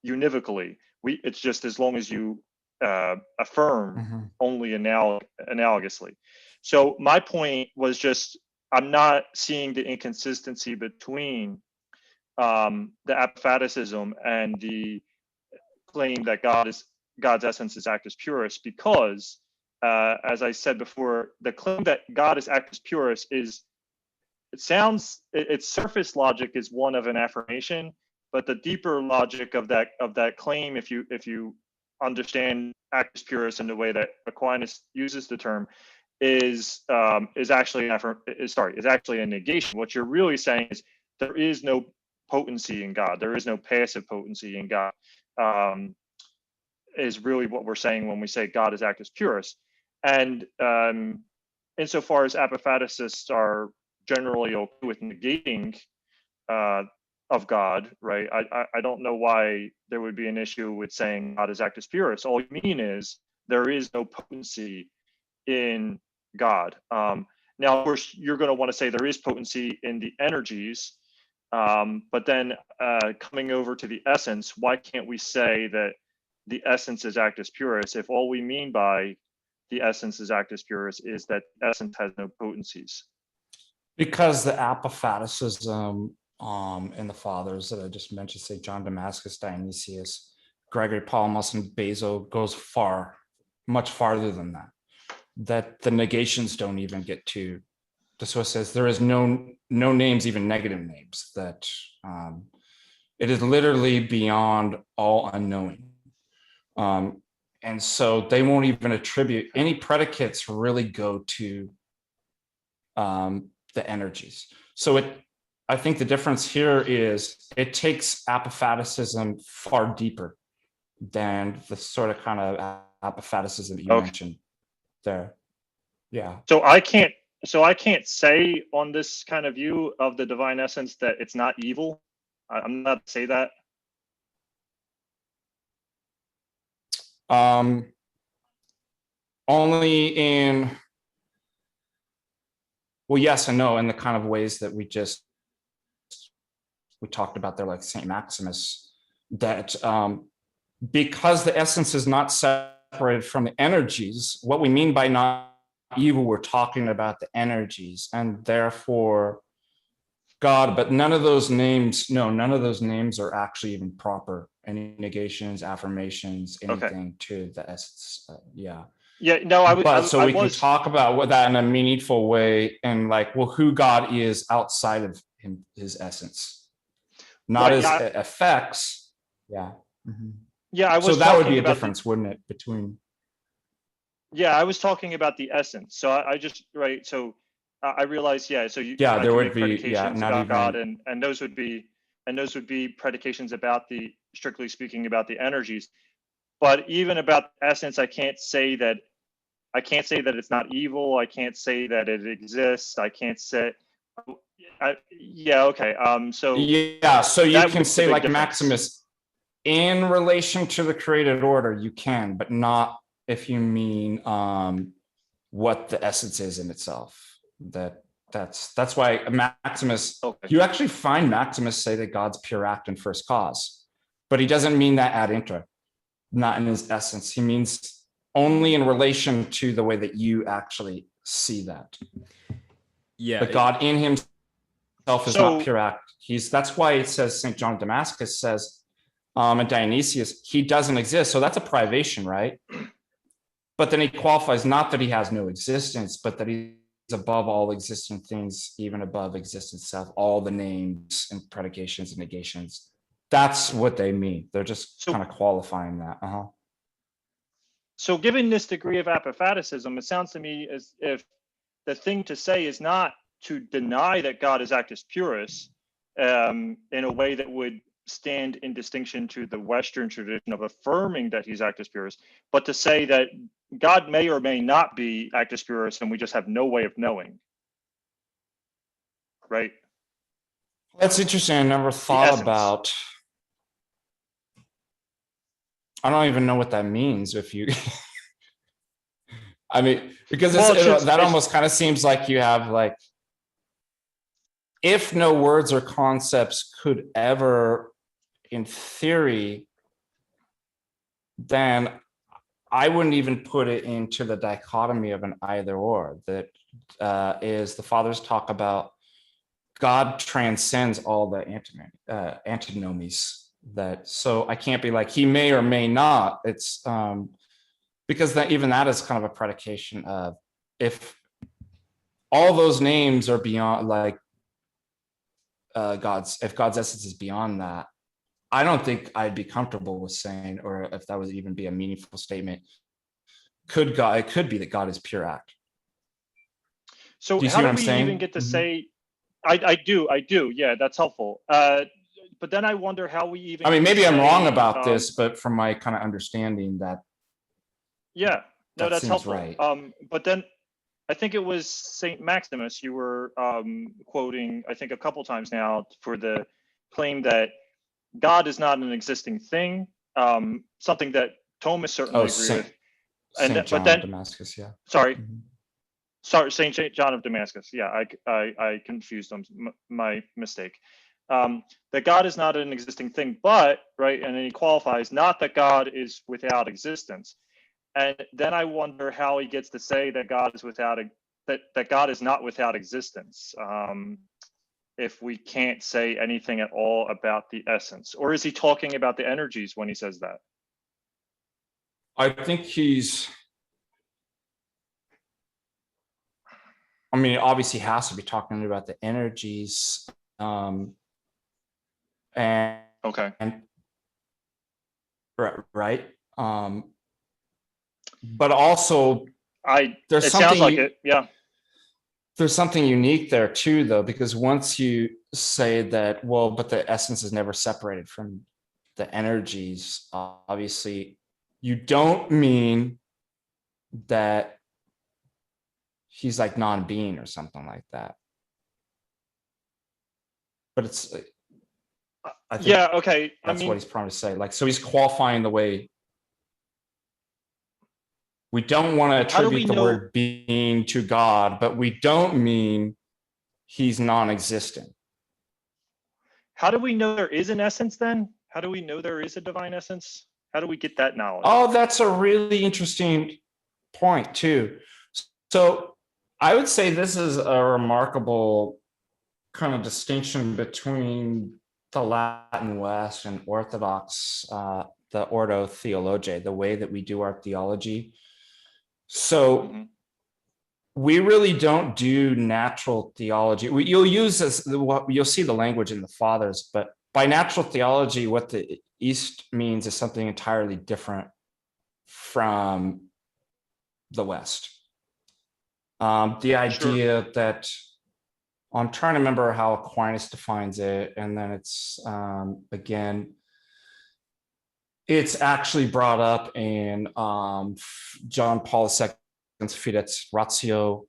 univocally. It's just as long as you affirm only analogously. So my point was just, I'm not seeing the inconsistency between the apophaticism and the claim that God's essence is actus purus, because as I said before, the claim that God is actus purus is, its surface logic is one of an affirmation, but the deeper logic of that claim, if you understand actus purus in the way that Aquinas uses the term, is actually a negation. What you're really saying is there is no potency in God. There is no passive potency in God. Is really what we're saying when we say God is actus purus. And insofar as apophaticists are generally okay with negating of God, right? I don't know why there would be an issue with saying God is actus purus. All you mean is there is no potency in God. Now, of course, you're going to want to say there is potency in the energies, but then coming over to the essence, why can't we say that the essence is actus purus if all we mean by the essence is actus purus is that essence has no potencies? Because the apophaticism in the fathers that I just mentioned, say John Damascus, Dionysius, Gregory Palamas, and Basil, goes much farther than that. That the negations don't even get to. This one says there is no names, even negative names. That it is literally beyond all unknowing. And so they won't even attribute any predicates. Really go to the energies. So I think the difference here is it takes apophaticism far deeper than the sort of kind of apophaticism that you mentioned there. Yeah. So I can't say on this kind of view of the divine essence that it's not evil. I'm not to say that. Only in, well, yes and no, in the kind of ways that we talked about there, like Saint Maximus, that because the essence is not separated from the energies, what we mean by not evil, we're talking about the energies, and therefore God, but none of those names are actually even proper. Any negations, affirmations, anything to the essence. Yeah. Yeah, no, we can talk about what that in a meaningful way, and like, well, who God is outside of him, his essence, not his effects. Yeah. Mm-hmm. Yeah, I was. So that would be a difference, wouldn't it, between? Yeah, I was talking about the essence. So I just So I realized. Yeah. So there would be predications about God, and those would be predications about strictly speaking about the energies. But even about essence, I can't say that it's not evil. I can't say that it exists. I can't say. Yeah. Okay. So you can say, like difference. Maximus, in relation to the created order, you can, but not if you mean what the essence is in itself. That's why Maximus. Okay. You actually find Maximus say that God's pure act and first cause, but he doesn't mean that ad intra, not in his essence. He means only in relation to the way that you actually see that. Yeah. But God in himself is not pure act. That's why it says St. John of Damascus says, and Dionysius, he doesn't exist. So that's a privation, right? But then he qualifies not that he has no existence, but that he's above all existing things, even above existence itself, all the names and predications and negations. That's what they mean. They're just kind of qualifying that. So given this degree of apophaticism, it sounds to me as if the thing to say is not to deny that God is actus purus in a way that would stand in distinction to the Western tradition of affirming that he's actus purus, but to say that God may or may not be actus purus and we just have no way of knowing. Right? That's interesting. I never thought about. I don't even know what that means. If you, I mean, because that almost kind of seems like you have like, if no words or concepts could ever, in theory, then I wouldn't even put it into the dichotomy of an either or. That is, the fathers talk about God transcends all the antinomies. That so I can't be like he may or may not. It's because even that is kind of a predication of if all those names are beyond, like if God's essence is beyond that, I don't think I'd be comfortable with saying, or if that would even be a meaningful statement. It could be that God is pure act. So how do we even get to say? I do. Yeah, that's helpful. But then I wonder how we even. I mean, maybe I'm wrong about this, but from my kind of understanding that. Yeah, no, that's helpful. Right. But then I think it was Saint Maximus you were quoting, I think a couple times now, for the claim that God is not an existing thing. Something that Thomas certainly agree with. Saint John of Damascus, yeah. Sorry. Mm-hmm. Sorry, Saint John of Damascus. Yeah, I confused them. My mistake. That God is not an existing thing, but right, and then he qualifies not that God is without existence. And then I wonder how he gets to say that God is that God is not without existence. If we can't say anything at all about the essence, or is he talking about the energies when he says that? I think obviously has to be talking about the energies. And okay. And right. But also it sounds like it. Yeah. there's something unique there too, though, because once you say that, well, but the essence is never separated from the energies, obviously, you don't mean that he's like non-being or something like that. But it's, I think Yeah, okay. that's what he's trying to say. Like, so he's qualifying the way we don't want to attribute the word being to God, but we don't mean he's non-existent. How do we know there is an essence then? How do we know there is a divine essence? How do we get that knowledge? Oh, that's a really interesting point too. So I would say this is a remarkable kind of distinction between the Latin West and Orthodox, the Ordo Theology, the way that we do our theology. So we really don't do natural theology. You'll use this, you'll see the language in the Fathers, but by natural theology, what the East means is something entirely different from the West. The idea that, I'm trying to remember how Aquinas defines it, and then it's, again, it's actually brought up in John Paul II's Fides Ratio.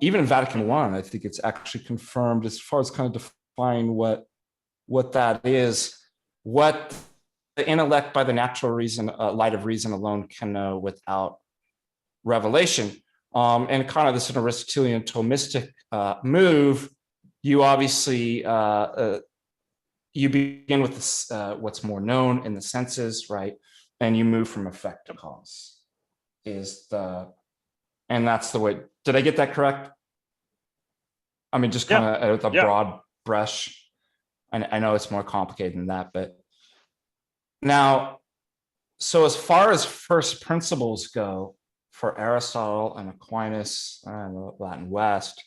Even in Vatican I think it's actually confirmed as far as kind of defining what that is, what the intellect by the natural reason, light of reason alone can know without revelation. And kind of this an Aristotelian Thomistic move, you obviously, you begin with this, what's more known in the senses, right? And you move from effect to cause and that's the way. Did I get that correct? I mean, just kind of with a broad brush. I know it's more complicated than that, but now, so as far as first principles go for Aristotle and Aquinas and the Latin West,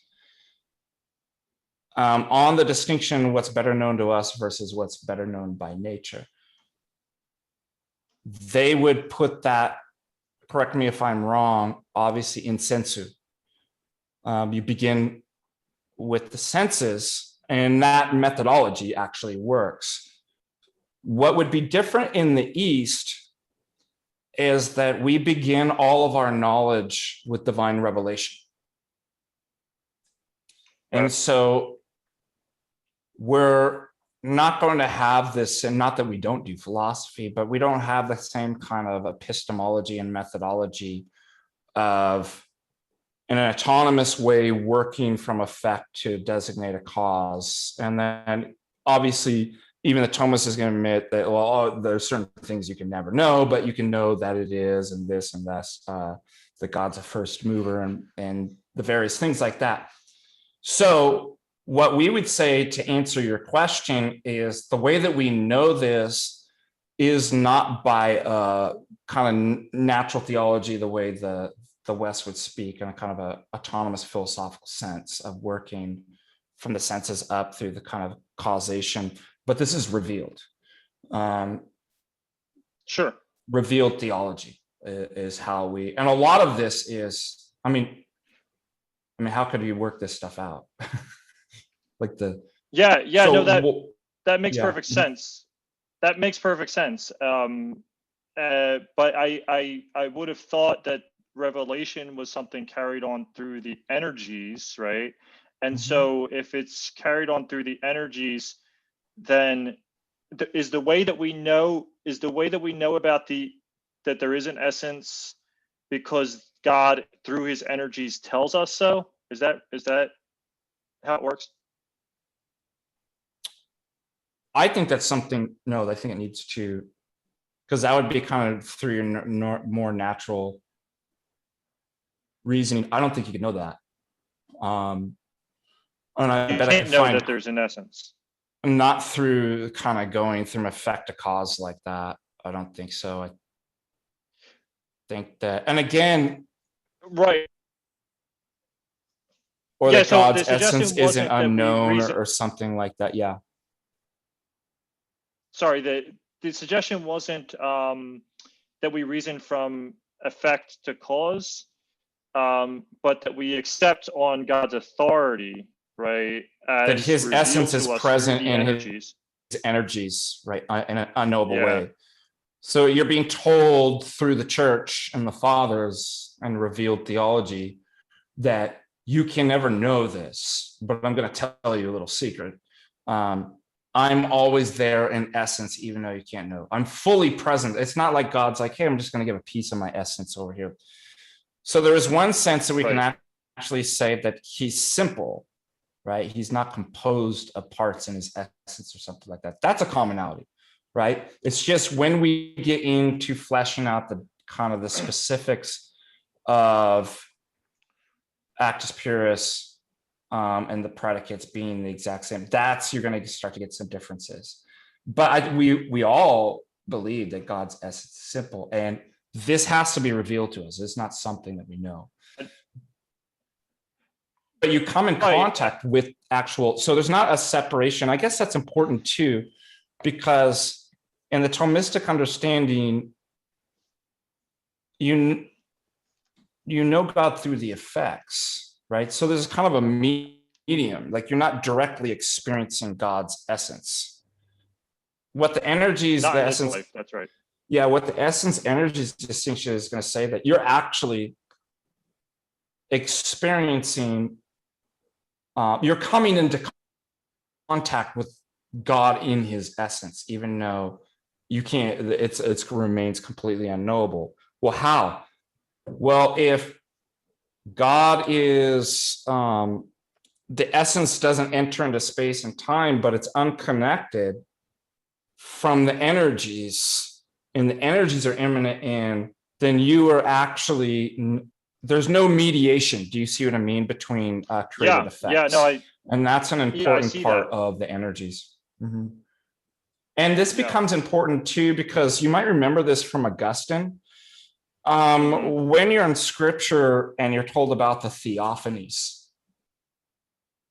on the distinction, what's better known to us versus what's better known by nature, they would put that, correct me if I'm wrong, obviously in sensu. You begin with the senses, and that methodology actually works. What would be different in the East is that we begin all of our knowledge with divine revelation. And so we're not going to have this, and not that we don't do philosophy, but we don't have the same kind of epistemology and methodology of, in an autonomous way, working from effect to designate a cause. And then obviously, even the Thomas is going to admit that, well, there's certain things you can never know, but you can know that it is, and this and this, that God's a first mover, and the various things like that. So what we would say to answer your question is the way that we know this is not by kind of natural theology, the way the West would speak in a kind of a autonomous philosophical sense of working from the senses up through the kind of causation, but this is revealed. Revealed theology is how we, and a lot of this is, I mean, how could you work this stuff out? Like the that makes perfect sense. That makes perfect sense. But I would have thought that revelation was something carried on through the energies, right? And so if it's carried on through the energies, then is the way that we know about that there is an essence because God through his energies tells us so? Is that how it works? I think that's something, no, I think it needs to, because that would be kind of through your more natural reasoning. I don't think you can know that. And I bet I can know that there's an essence. Not through kind of going from effect to cause like that. I don't think so. I think that, and again, right. Or that God's essence isn't unknown or something like that. Yeah. Sorry, the suggestion wasn't that we reason from effect to cause. but that we accept on God's authority, right? As that his revealed essence to is us present through the in energies. his energies, right, in an unknowable Yeah. way. So you're being told through the church and the fathers and revealed theology that you can never know this, but I'm going to tell you a little secret. I'm always there in essence, even though you can't know. I'm fully present. It's not like God's like, hey, I'm just going to give a piece of my essence over here. So there is one sense that we can actually say that he's simple, right? He's not composed of parts in his essence or something like that. That's a commonality, right? It's just when we get into fleshing out the kind of the specifics of Actus purus, and the predicates being the exact same, that's you're going to start to get some differences. But we all believe that God's essence is simple, and this has to be revealed to us. It's not something that we know. But you come in contact with actual, so there's not a separation. I guess that's important too, because in the Thomistic understanding, you know God through the effects, right? So there's kind of a medium, like you're not directly experiencing God's essence. What the energies, Not the in this essence, life, that's right. yeah, what the essence energies distinction is going to say that you're actually experiencing, you're coming into contact with God in his essence, even though you can't, it remains completely unknowable. Well, how? Well, if God is, the essence doesn't enter into space and time, but it's unconnected from the energies, and the energies are immanent in, then you are actually, there's no mediation. Do you see what I mean? Between created effects. Yeah, no, and that's an important part that. of the energies. Mm-hmm. And this becomes important too, because you might remember this from Augustine. When you're in scripture and you're told about the Theophanies,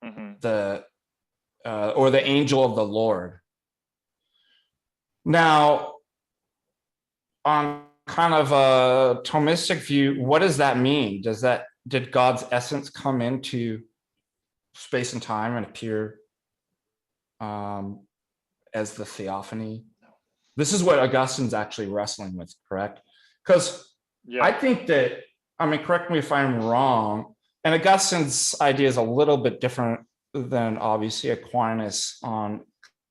or the angel of the Lord. Now, on kind of a Thomistic view, what does that mean? Did God's essence come into space and time and appear as the theophany? This is what Augustine's actually wrestling with, correct? Because I think that, I mean, correct me if I'm wrong, and Augustine's idea is a little bit different than obviously Aquinas on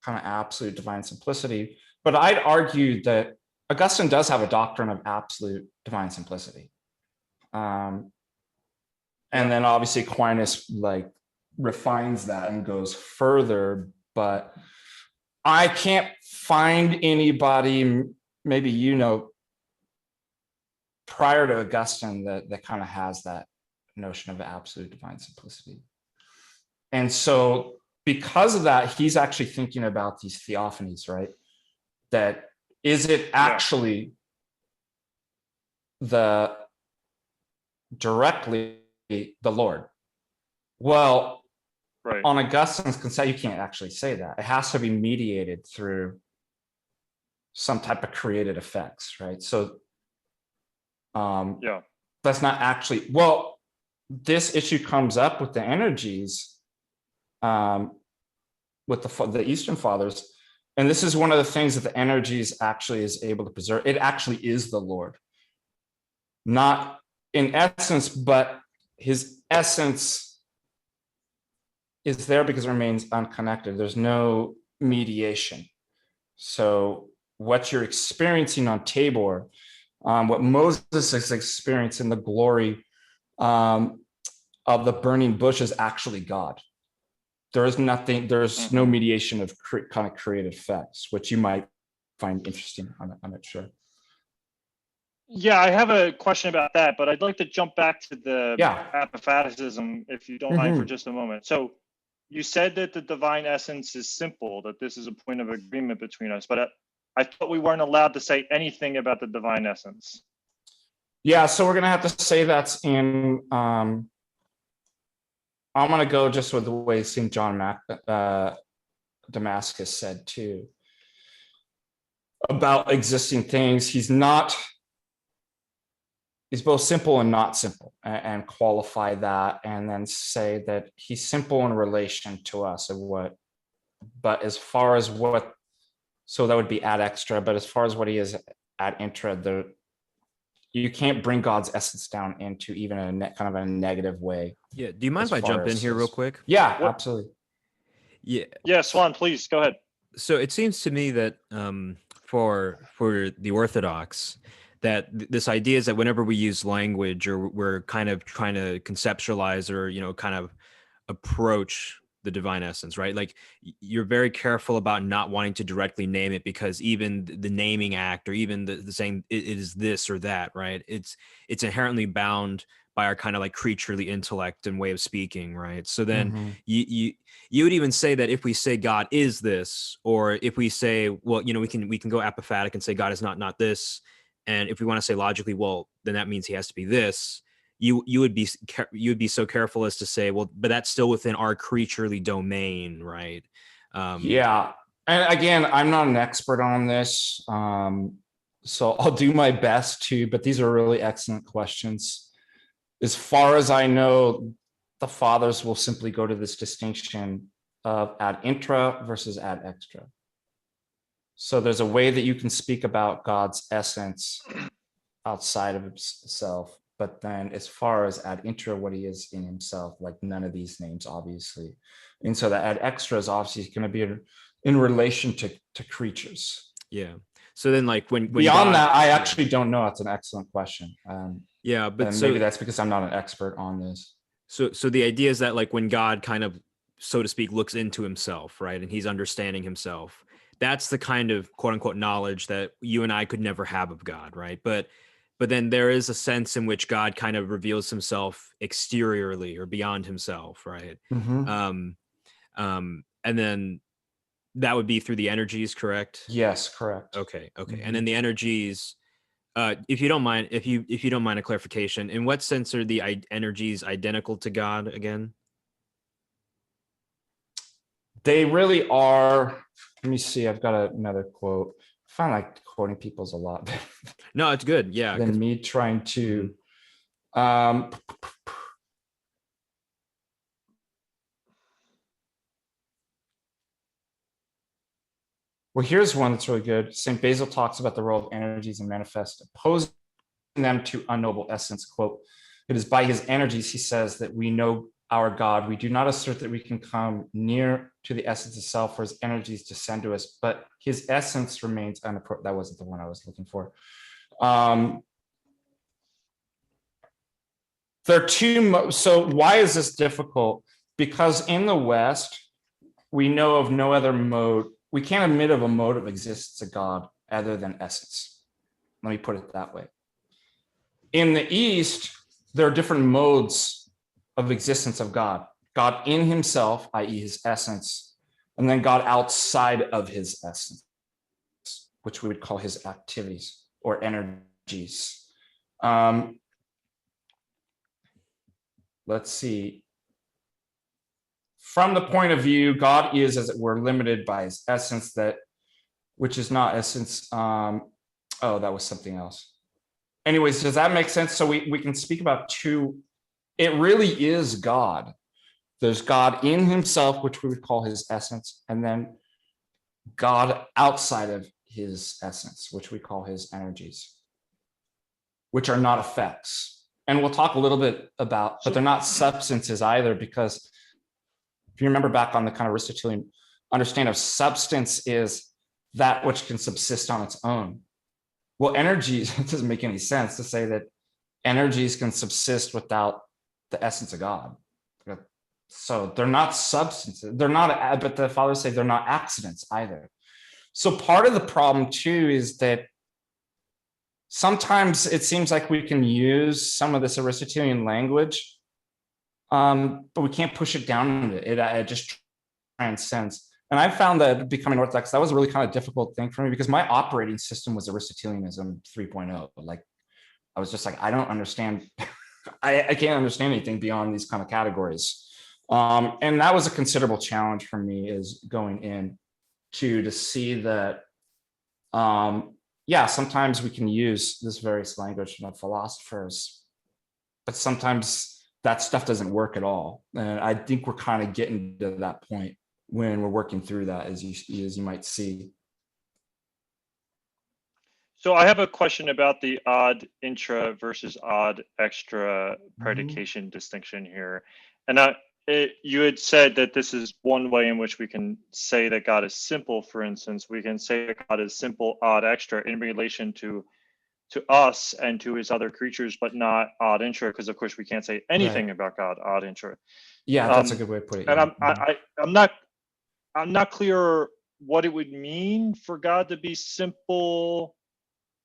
kind of absolute divine simplicity, but I'd argue that Augustine does have a doctrine of absolute divine simplicity. And then obviously Aquinas like refines that and goes further, but I can't find anybody, maybe you know, prior to Augustine that kind of has that notion of absolute divine simplicity. And so because of that, he's actually thinking about these theophanies, right? That is it actually directly the Lord? Well, on Augustine's concept, you can't actually say that. It has to be mediated through some type of created effects, right? So that's not actually, well, this issue comes up with the energies, with the Eastern Fathers. And this is one of the things that the energies actually is able to preserve. It actually is the Lord. Not in essence, but his essence is there because it remains unconnected. There's no mediation. So what you're experiencing on Tabor, what Moses is experiencing, the glory of the burning bush, is actually God. There is nothing, there's no mediation of kind of created effects, which you might find interesting. I'm not sure. Yeah, I have a question about that, but I'd like to jump back to the Apophaticism, if you don't mind, for just a moment. So you said that the divine essence is simple, that this is a point of agreement between us, but I thought we weren't allowed to say anything about the divine essence. Yeah, so we're going to have to say that's in, I'm going to go just with the way St. John Damascus said too, about existing things. He's not he's both simple and not simple, and qualify that, and then say that he's simple in relation to us of what, but as far as what, so that would be ad extra, but as far as what he is ad intra, you can't bring God's essence down into even a kind of a negative way. Yeah. Do you mind if I jump in here real quick? Yeah, absolutely. Yeah. Yeah, Swan, please go ahead. So it seems to me that for the Orthodox, that this idea is that whenever we use language or we're kind of trying to conceptualize or kind of approach the divine essence, right? Like you're very careful about not wanting to directly name it, because even the naming act or even the saying it is this or that, right? It's inherently bound by our kind of like creaturely intellect and way of speaking, right? So then you would even say that if we say God is this, or if we say, well, we can go apophatic and say God is not this, and if we want to say logically, well, then that means he has to be this. You would be so careful as to say, well, but that's still within our creaturely domain, right? Yeah, and again, I'm not an expert on this, so I'll do my best to. But these are really excellent questions. As far as I know, the fathers will simply go to this distinction of ad intra versus ad extra. So there's a way that you can speak about God's essence outside of himself, but then as far as ad intra, what he is in himself, like none of these names, obviously. And so the ad extra is obviously going to be in relation to creatures. Yeah. So then like when beyond God, that, I actually don't know. That's an excellent question. Yeah, but and maybe that's because I'm not an expert on this. So the idea is that like when God kind of, so to speak, looks into himself, right, and he's understanding himself, that's the kind of quote unquote knowledge that you and I could never have of God, right? But then there is a sense in which God kind of reveals himself exteriorly or beyond himself, right? And then that would be through the energies, correct? Yes, correct. Okay. And then the energies, if you don't mind a clarification, in what sense are the energies identical to God again? They really are. Let me see. I've got another quote. I find like quoting people's a lot better. No, it's good. Yeah. Than me trying to. Well, here's one that's really good. St. Basil talks about the role of energies and manifest, opposing them to unknowable essence. Quote, it is by his energies, he says, that we know our God. We do not assert that we can come near to the essence itself, for his energies descend to us, but his essence remains unapproached. That wasn't the one I was looking for. There are two. So why is this difficult? Because in the West, we know of no other mode. We can't admit of a mode of existence of God other than essence. Let me put it that way. In the East, there are different modes of existence of God. God in himself, i.e. his essence, and then God outside of his essence, which we would call his activities or energies. Let's see. From the point of view, God is, as it were, limited by his essence, which is not essence. Oh, that was something else. Anyways, does that make sense? So we can speak about two. It really is God. There's God in himself, which we would call his essence, and then God outside of his essence, which we call his energies, which are not effects. And we'll talk a little bit about, but they're not substances either, because if you remember back on the kind of Aristotelian understanding of substance is that which can subsist on its own. Well, energies, it doesn't make any sense to say that energies can subsist without the essence of God. So they're not substances. They're not, but the fathers say they're not accidents either. So part of the problem too is that sometimes it seems like we can use some of this Aristotelian language, but we can't push it down. It just transcends. And I found that becoming Orthodox, that was a really kind of difficult thing for me, because my operating system was Aristotelianism 3.0. Like, I was just like, I don't understand. I can't understand anything beyond these kind of categories. And that was a considerable challenge for me, is going in to see that yeah, sometimes we can use this various language from the philosophers, but sometimes that stuff doesn't work at all. And I think we're kind of getting to that point when we're working through that, as you might see. So I have a question about the odd intra versus odd extra predication distinction here. And you had said that this is one way in which we can say that God is simple. For instance, we can say that God is simple odd extra in relation to us and to his other creatures, but not odd intra, because of course we can't say anything about God odd intra. Yeah, that's a good way to put it. And yeah. I'm not clear what it would mean for God to be simple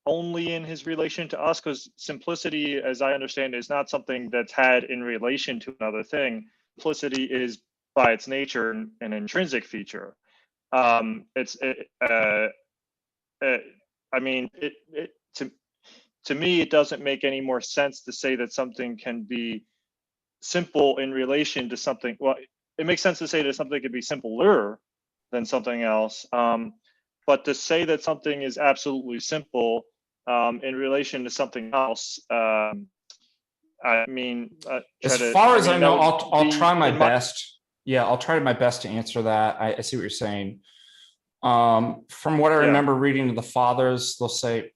only in his relation to us, because simplicity, as I understand, is not something that's had in relation to another thing. Simplicity is by its nature an intrinsic feature. I mean, to me, it doesn't make any more sense to say that something can be simple in relation to something. Well, it makes sense to say that something could be simpler than something else. But to say that something is absolutely simple in relation to something else, I mean, as far as I know, I'll try my best. Yeah, I'll try my best to answer that. I see what you're saying. From what I remember reading to the fathers, they'll say,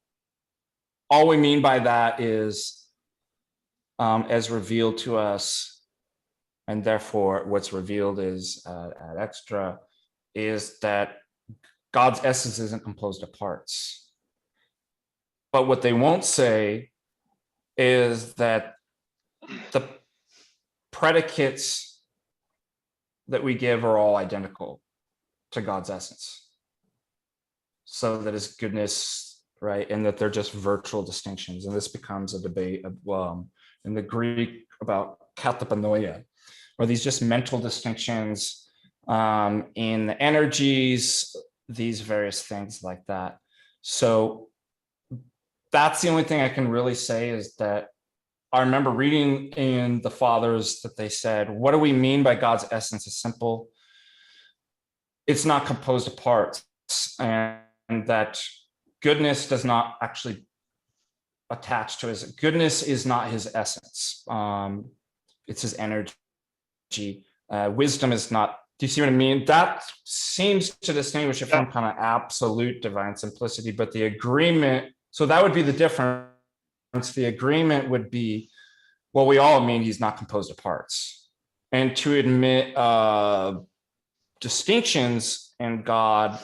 all we mean by that is as revealed to us, and therefore what's revealed is ad extra, is that God's essence isn't composed of parts. But what they won't say is that the predicates that we give are all identical to God's essence. So that his goodness, right, and that they're just virtual distinctions. And this becomes a debate of, in the Greek about katapanoia, or these just mental distinctions in the energies, these various things like that. So that's the only thing I can really say, is that I remember reading in the fathers that they said, what do we mean by God's essence is simple? It's not composed of parts, and that goodness does not actually attach to his goodness, is not his essence. It's his energy. Wisdom is not. Do you see what I mean? That seems to distinguish it from kind of absolute divine simplicity, but the agreement, so that would be the difference. The agreement would be, well, we all mean he's not composed of parts. And to admit distinctions in God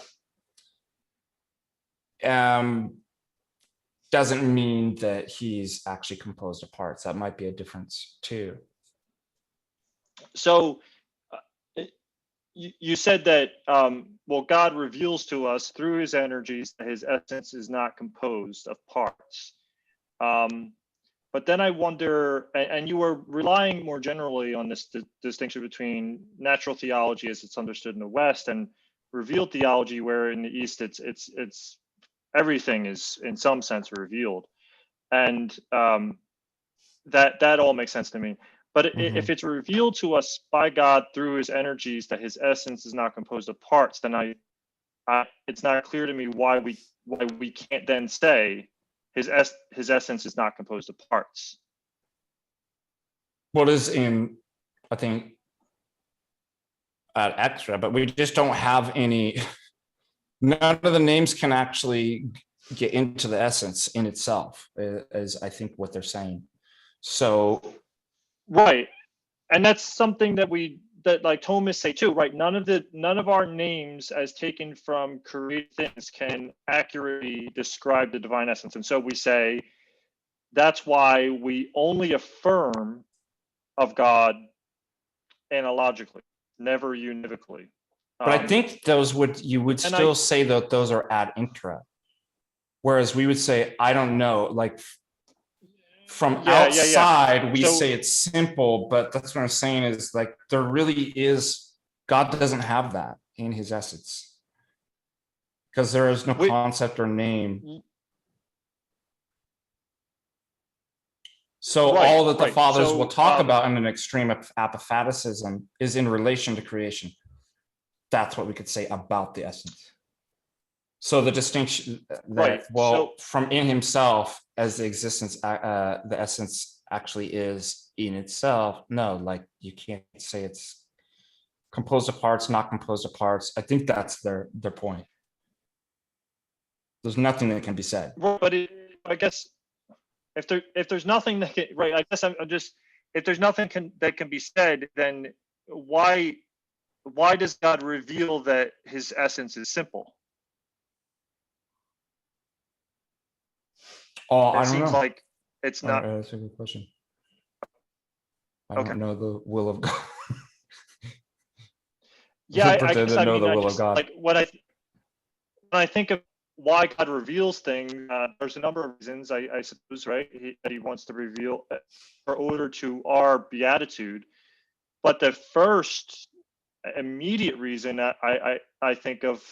doesn't mean that he's actually composed of parts. That might be a difference too. So you said that, well, God reveals to us through his energies that his essence is not composed of parts. But then I wonder, and you were relying more generally on this distinction between natural theology as it's understood in the West and revealed theology, where in the East it's everything is in some sense revealed, and that all makes sense to me. But if it's revealed to us by God through his energies that his essence is not composed of parts, then it's not clear to me why we can't then say his essence is not composed of parts. What is in, I think, extra, but we just don't have any. None of the names can actually get into the essence in itself, is I think what they're saying. So, right, and that's something that like Thomists say too, right? None of our names as taken from created things can accurately describe the divine essence. And so we say that's why we only affirm of God analogically, never univocally. But I think you would still say that those are ad intra. Whereas we would say, I don't know, like from outside, we say it's simple, but that's what I'm saying is, like, there really is, God doesn't have that in his essence, because there is no concept or name. So all that the fathers will talk about in an extreme of Apophaticism is in relation to creation. That's what we could say about the essence. So the distinction that, Right. well, So- from in himself as the existence, the essence actually is in itself. No, like you can't say it's composed of parts, not composed of parts. I think that's their point. There's nothing that can be said. Well, but I guess if there's nothing that can, right, I guess I'm just, if there's nothing that can be said, then why does God reveal that his essence is simple? Oh, I It don't seems know. like it's not. That's a good question. I Okay. don't know the will of God. Yeah, I Pretend guess to I know mean, the I will of just God. like when I think of why God reveals things, there's a number of reasons, I suppose, right? That he wants to reveal for order to our beatitude. But the first immediate reason that I think of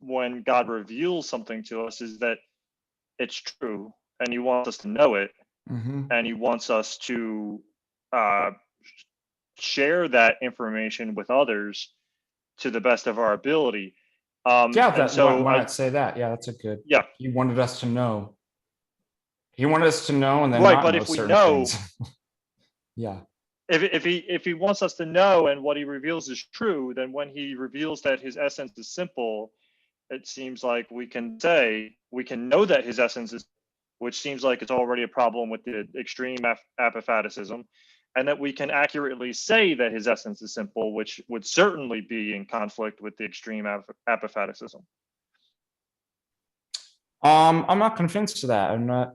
when God reveals something to us is that it's true, and he wants us to know it, and he wants us to share that information with others to the best of our ability. Yeah, and so why not say that? Yeah, that's a good. Yeah. He wanted us to know. He wanted us to know and then Right, not but know if we certain know, things. Yeah. if he wants us to know and what he reveals is true, then when he reveals that his essence is simple, it seems like we can know that his essence is, which seems like it's already a problem with the extreme Apophaticism, and that we can accurately say that his essence is simple, which would certainly be in conflict with the extreme Apophaticism. I'm not convinced of that. I'm not,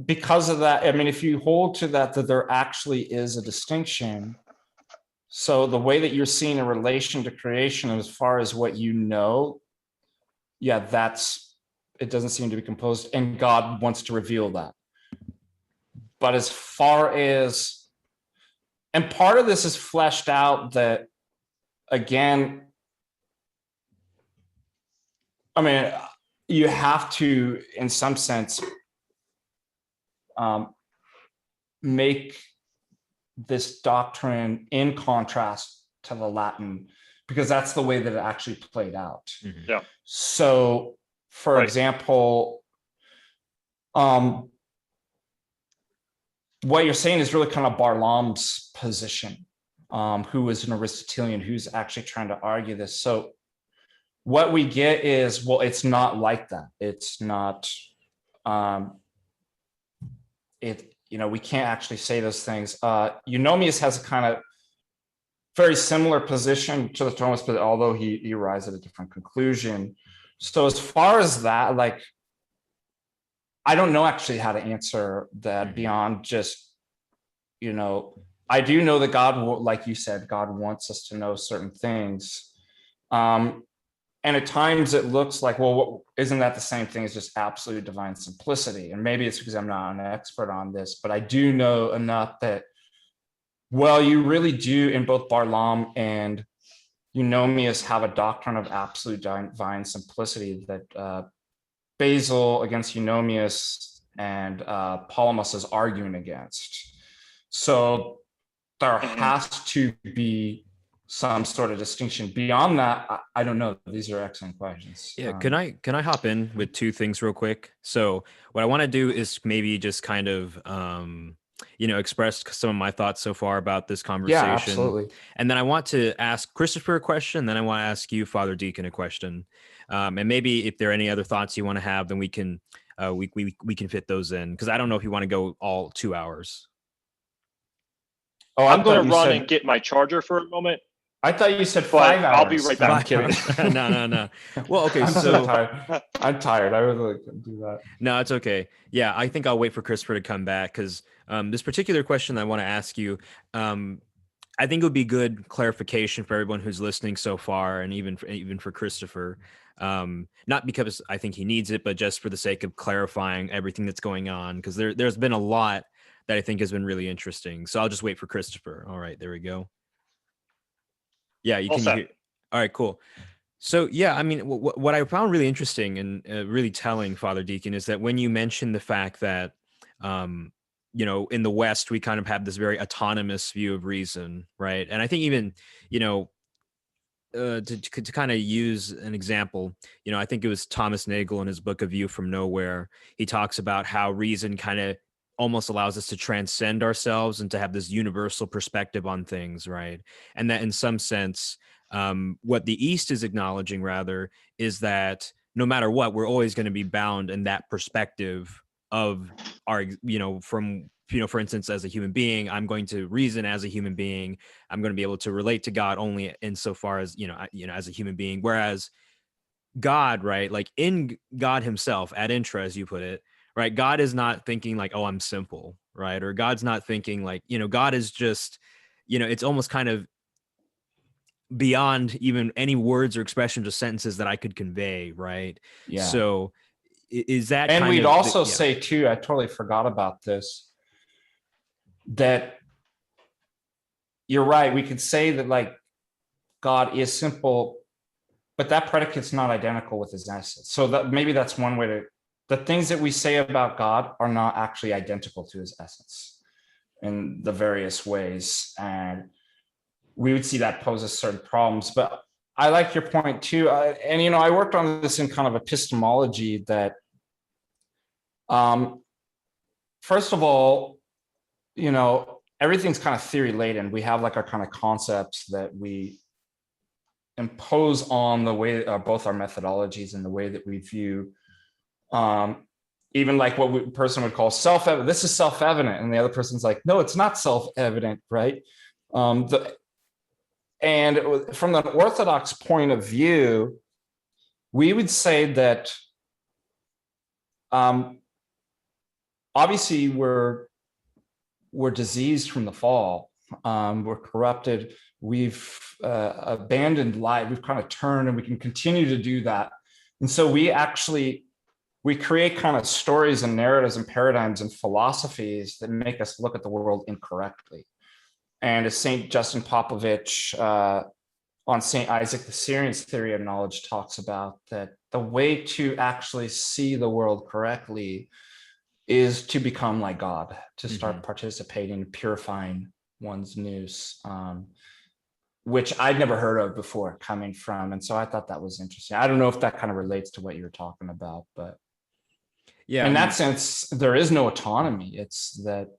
because of that. I mean, if you hold to that there actually is a distinction. So the way that you're seeing a relation to creation as far as what you know, yeah, it doesn't seem to be composed, and God wants to reveal that. But as far as, and part of this is fleshed out that, again, I mean, you have to, in some sense, make this doctrine in contrast to the Latin, because that's the way that it actually played out. Mhm. Yeah. So, for Right. example, what you're saying is really kind of Barlam's position, who is an Aristotelian, who's actually trying to argue this. So what we get is, well, it's not like that. It's not, we can't actually say those things. Eunomius has a kind of very similar position to the Thomas, but although he arrives at a different conclusion. So as far as that, like, I don't know actually how to answer that beyond just, I do know that God, like you said, God wants us to know certain things. And at times it looks like, well, isn't that the same thing as just absolute divine simplicity? And maybe it's because I'm not an expert on this, but I do know enough that, well, you really do, in both Barlam and Eunomius, have a doctrine of absolute divine simplicity that Basil against Eunomius and Palamas is arguing against. So there has to be some sort of distinction. Beyond that, I don't know. These are excellent questions. Yeah, can I hop in with two things real quick? So what I want to do is maybe just kind of express some of my thoughts so far about this conversation. Yeah, absolutely. And then I want to ask Christopher a question, then I want to ask you, Father Deacon, a question. And maybe if there are any other thoughts you want to have, then we can fit those in, because I don't know if you want to go all 2 hours. Oh, I'm going to run and get my charger for a moment. I thought you said 5 hours. I'll be right back. I'm kidding. No. Well, okay, I'm so tired. I'm tired. I really couldn't do that. No, it's okay. Yeah, I think I'll wait for Christopher to come back, because this particular question I want to ask you, I think it would be good clarification for everyone who's listening so far, and even for Christopher. Not because I think he needs it, but just for the sake of clarifying everything that's going on, because there's been a lot that I think has been really interesting. So I'll just wait for Christopher. All right, there we go. Yeah, you can hear. All right, cool. So yeah, I mean, what I found really interesting and really telling, Father Deacon, is that when you mentioned the fact that, in the West, we kind of have this very autonomous view of reason, right? And I think even, to kind of use an example, I think it was Thomas Nagel in his book A View from Nowhere. He talks about how reason kind of almost allows us to transcend ourselves and to have this universal perspective on things, right? And that in some sense, what the East is acknowledging rather is that no matter what, we're always going to be bound in that perspective of our, from, for instance, as a human being, I'm going to reason as a human being. I'm going to be able to relate to God only insofar as, as a human being. Whereas God, right, like in God himself, ad intra, as you put it, right, God is not thinking like, oh, I'm simple, right? Or God's not thinking like, God is just, it's almost kind of beyond even any words or expressions or sentences that I could convey, right? Yeah. So is that and kind we'd of also yeah. say too, I totally forgot about this, that you're right. We could say that like God is simple, but that predicate's not identical with his essence. So that maybe that's one way to, the things that we say about God are not actually identical to his essence in the various ways. And we would see that poses certain problems. But I like your point too. And I worked on this in kind of epistemology that, first of all, everything's kind of theory laden. We have like our kind of concepts that we impose on the way, both our methodologies and the way that we view, even like what person would call self-evident. This is self-evident, and the other person's like, no, it's not self-evident, right? And from an Orthodox point of view, we would say that obviously we're diseased from the fall. We're corrupted. We've abandoned life. We've kind of turned, and we can continue to do that. And so we create kind of stories and narratives and paradigms and philosophies that make us look at the world incorrectly. And as St. Justin Popovich on St. Isaac the Syrian's theory of knowledge talks about, that the way to actually see the world correctly is to become like God, to start participating, purifying one's nous, which I'd never heard of before coming from. And so I thought that was interesting. I don't know if that kind of relates to what you were talking about, but yeah, in that sense, there is no autonomy. It's that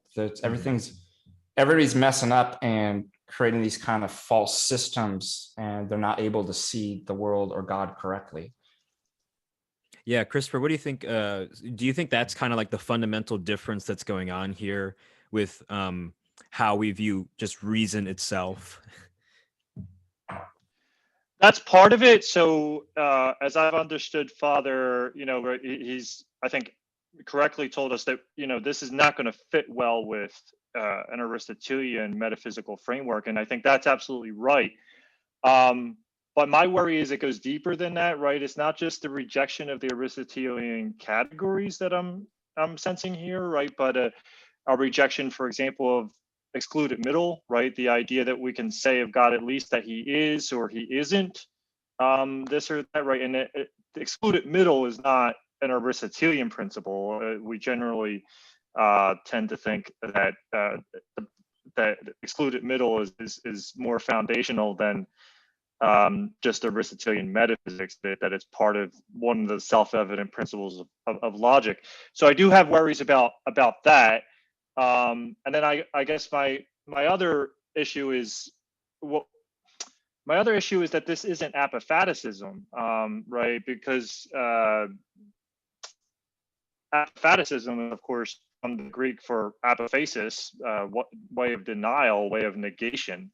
everybody's messing up and creating these kind of false systems, and they're not able to see the world or God correctly. Yeah, Christopher, what do you think? Do you think that's kind of like the fundamental difference that's going on here with how we view just reason itself? That's part of it. So as I've understood Father, he's, I think, correctly told us that, this is not going to fit well with an Aristotelian metaphysical framework. And I think that's absolutely right. But my worry is it goes deeper than that, right? It's not just the rejection of the Aristotelian categories that I'm sensing here, right? But a rejection, for example, of excluded middle, right? The idea that we can say of God at least that he is or he isn't this or that, right? And the excluded middle is not an Aristotelian principle. We generally tend to think that that excluded middle is more foundational than just Aristotelian metaphysics, that it's part of one of the self-evident principles of logic. So I do have worries about that. And then I guess my other issue is that this isn't Apophaticism, right? Because Apophaticism, of course, from the Greek for apophasis, way of denial, way of negation.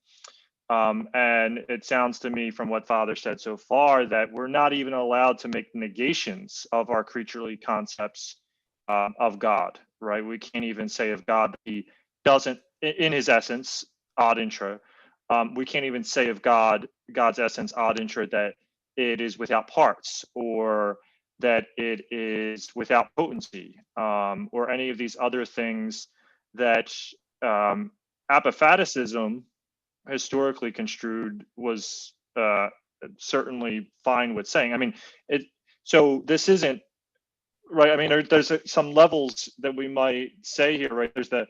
And it sounds to me from what Father said so far that we're not even allowed to make negations of our creaturely concepts of God, right? We can't even say of God that he doesn't, in his essence, ad intra. We can't even say of God's essence ad intra that it is without parts, or that it is without potency, or any of these other things that Apophaticism, historically construed, was certainly fine with saying. I mean, so this isn't right. I mean, there's some levels that we might say here, right? There's the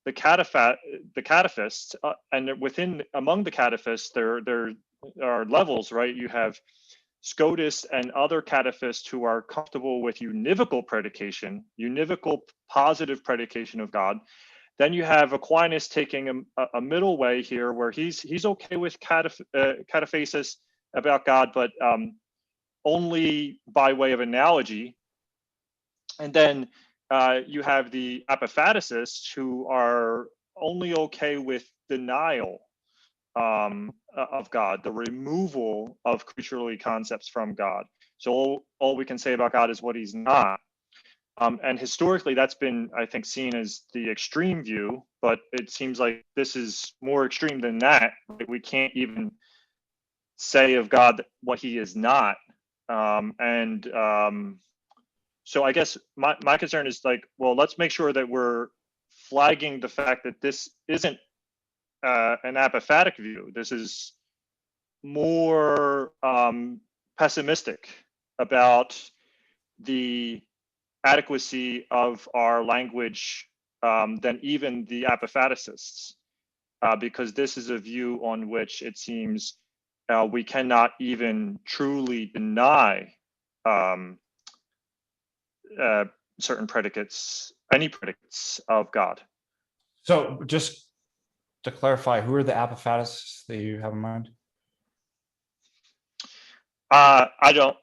cataphists, and among the cataphists, they're levels, right? You have Scotus and other cataphists who are comfortable with univocal predication, univocal positive predication of God. Then you have Aquinas taking a middle way here, where he's okay with cataphasis about God, but only by way of analogy. And then you have the Apophaticists, who are only okay with denial of God, the removal of creaturely concepts from God. So all we can say about God is what he's not. And historically, that's been, I think, seen as the extreme view, but it seems like this is more extreme than that. Like, we can't even say of God what he is not. So I guess my concern is like, well, let's make sure that we're flagging the fact that this isn't an apophatic view. This is more pessimistic about the adequacy of our language than even the apophaticists, because this is a view on which it seems we cannot even truly deny certain predicates, any predicates of God. So just to clarify, who are the Apophatists that you have in mind? I don't.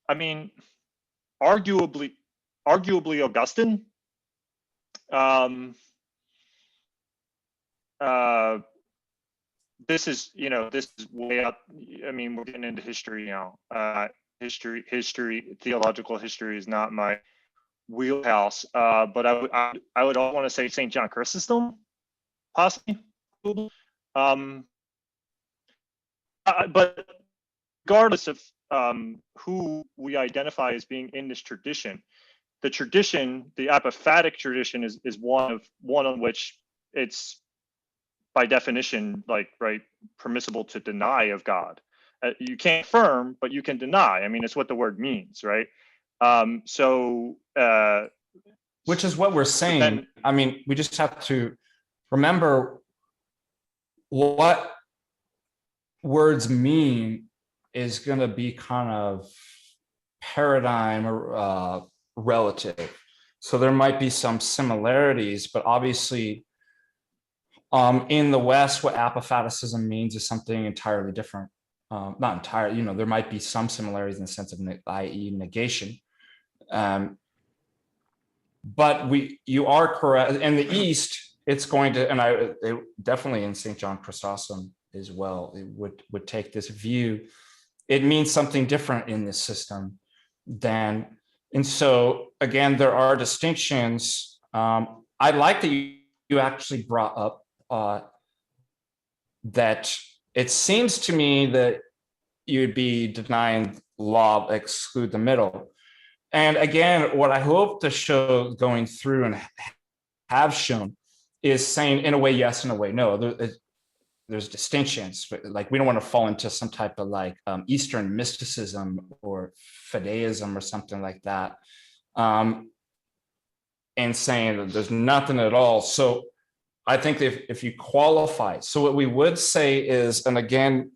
I mean, arguably Augustine. This is way up. I mean, we're getting into history now. Theological history is not my wheelhouse. But I would want to say St. John Chrysostom, possibly. But regardless of who we identify as being in this tradition, the apophatic tradition is one on which it's by definition permissible to deny of God. You can't affirm, but you can deny. I mean, it's what the word means, right? Which is what we're saying. Then, I mean, we just have to remember what words mean is going to be kind of paradigm relative. So there might be some similarities, but obviously in the West, what Apophaticism means is something entirely different. Not entirely, there might be some similarities in the sense of, i.e. negation. But you are correct. In the East, it's going to, and definitely in St. John Chrysostom as well, it would take this view. It means something different in this system and so again, there are distinctions. I like that you actually brought up that it seems to me that you'd be denying law exclude the middle. And again, what I hope to show going through and have shown is saying in a way yes, in a way no. There's distinctions, but we don't want to fall into some type of Eastern mysticism or fideism or something like that, and saying that there's nothing at all. So I think if you qualify, so what we would say is, and again,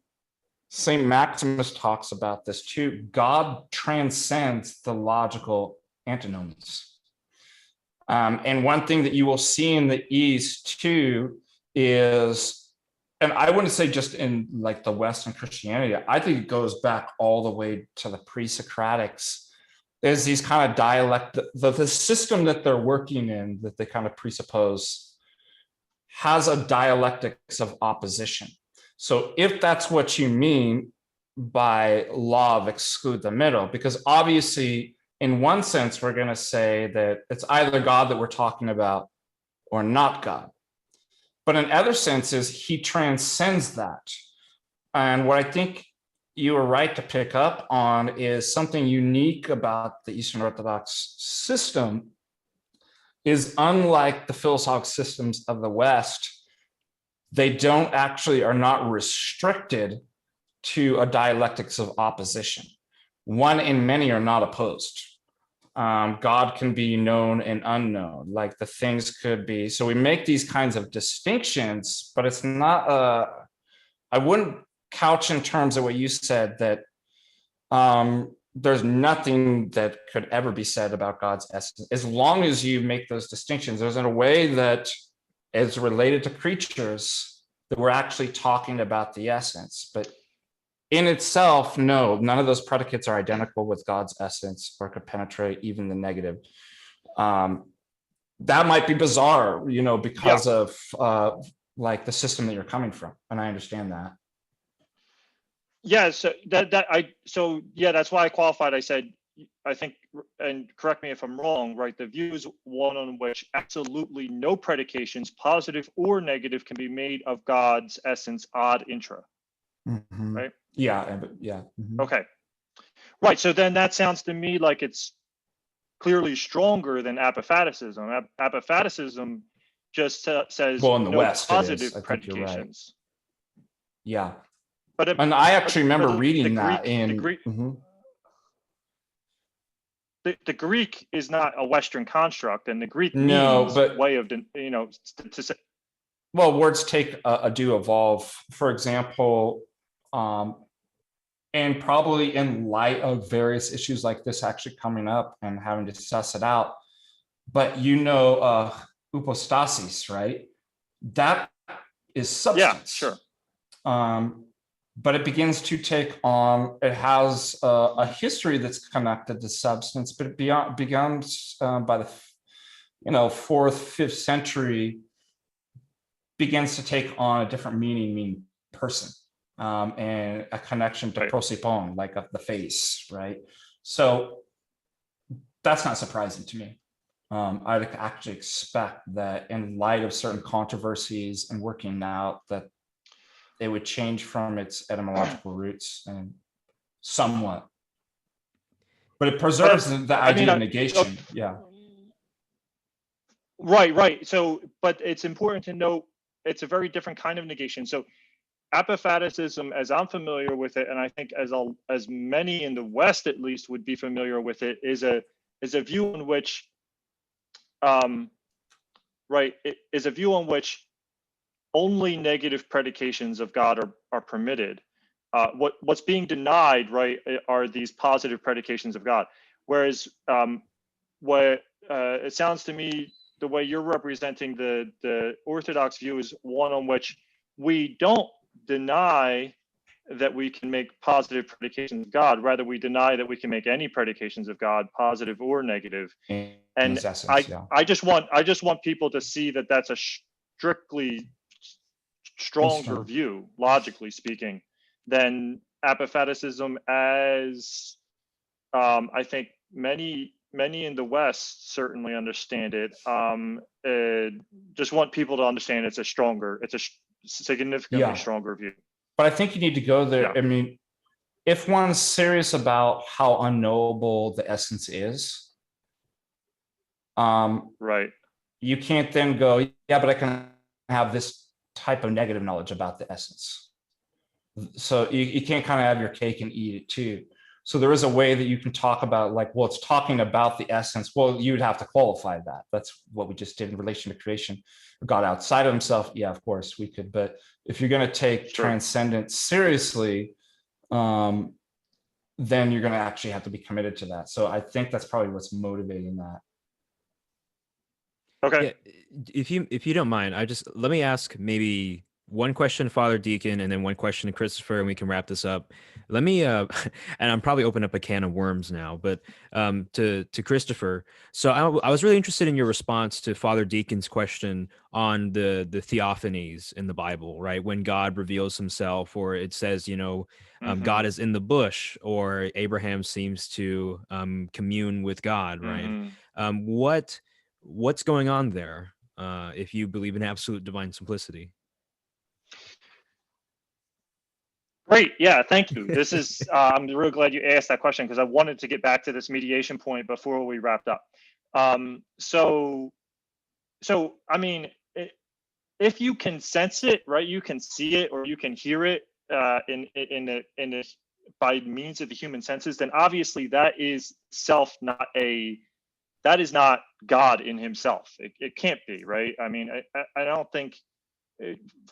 St. Maximus talks about this too, God transcends the logical antinomies. And one thing that you will see in the East too is, and I wouldn't say just in the Western Christianity, I think it goes back all the way to the pre-Socratics. There's these kind of dialect, the system that they're working in, that they kind of presuppose, has a dialectics of opposition. So if that's what you mean by law of exclude the middle, because obviously in one sense, we're going to say that it's either God that we're talking about or not God. But in other senses, he transcends that. And what I think you were right to pick up on is something unique about the Eastern Orthodox system is, unlike the philosophical systems of the West, they are not restricted to a dialectics of opposition. One and many are not opposed. God can be known and unknown, like the things could be. So we make these kinds of distinctions, but it's not I wouldn't couch in terms of what you said, that there's nothing that could ever be said about God's essence. As long as you make those distinctions, there's in a way that is related to creatures that we're actually talking about the essence. But in itself, no, none of those predicates are identical with God's essence or could penetrate even the negative. That might be bizarre, because of like the system that you're coming from, and I understand that. Yeah, so that's why I qualified. I said, I think, and correct me if I'm wrong, right? The view is one on which absolutely no predications, positive or negative, can be made of God's essence ad intra. Mm-hmm. Right? Yeah. Mm-hmm. Okay. Right. So then that sounds to me like it's clearly stronger than Apophaticism. Apophaticism just says well, in the no West, positive I think predications. You're right. Yeah. But and I actually remember reading that Greek, in the Greek. Mm-hmm. The Greek is not a Western construct, and the Greek means way of, to say. Well, words do evolve. For example, and probably in light of various issues like this actually coming up and having to suss it out. But hypostasis, right? That is substance. Yeah, sure. But it begins to take on, it has a history that's connected to substance, but it begins by the 4th, 5th century, begins to take on a different meaning person, and a connection to prosopon, like the face, right? So that's not surprising to me. I'd actually expect that in light of certain controversies and working out, that it would change from its etymological roots and somewhat, but it preserves the idea of negation. Yeah. Right. So, but it's important to note it's a very different kind of negation. So, Apophaticism, as I'm familiar with it, and I think as many in the West at least would be familiar with it, is a view in which, is a view on which only negative predications of God are permitted. What's being denied, right, are these positive predications of God. Whereas it sounds to me, the way you're representing the Orthodox view is one on which we don't deny that we can make positive predications of God. Rather, we deny that we can make any predications of God, positive or negative. And I just want people to see that that's a strictly stronger view, logically speaking, than Apophaticism, as I think many in the West certainly understand it. Just want people to understand it's a significantly stronger view. But I think you need to go there. Yeah. I mean, if one's serious about how unknowable the essence is, right, you can't then go, yeah, but I can have this type of negative knowledge about the essence. So you can't kind of have your cake and eat it too. So there is a way that you can talk about, like, well, it's talking about the essence. Well, you'd have to qualify that. That's what we just did in relation to creation. God outside of himself, yeah, of course we could. But if you're going to take transcendence seriously, then you're going to actually have to be committed to that. So I think that's probably what's motivating that. Okay. Yeah, if you don't mind, let me ask maybe one question to Father Deacon and then one question to Christopher, and we can wrap this up. Let me and I'm probably opening up a can of worms now, but to Christopher. So I was really interested in your response to Father Deacon's question on the Theophanies in the Bible, right? When God reveals himself, or it says, God is in the bush, or Abraham seems to commune with God, right? What's going on there, if you believe in absolute divine simplicity? Great. Yeah, thank you. This is, I'm really glad you asked that question, because I wanted to get back to this mediation point before we wrapped up. So I mean, if you can sense it, right, you can see it, or you can hear it in by means of the human senses, then obviously that is that is not God in himself. It can't be, right? I mean, I don't think,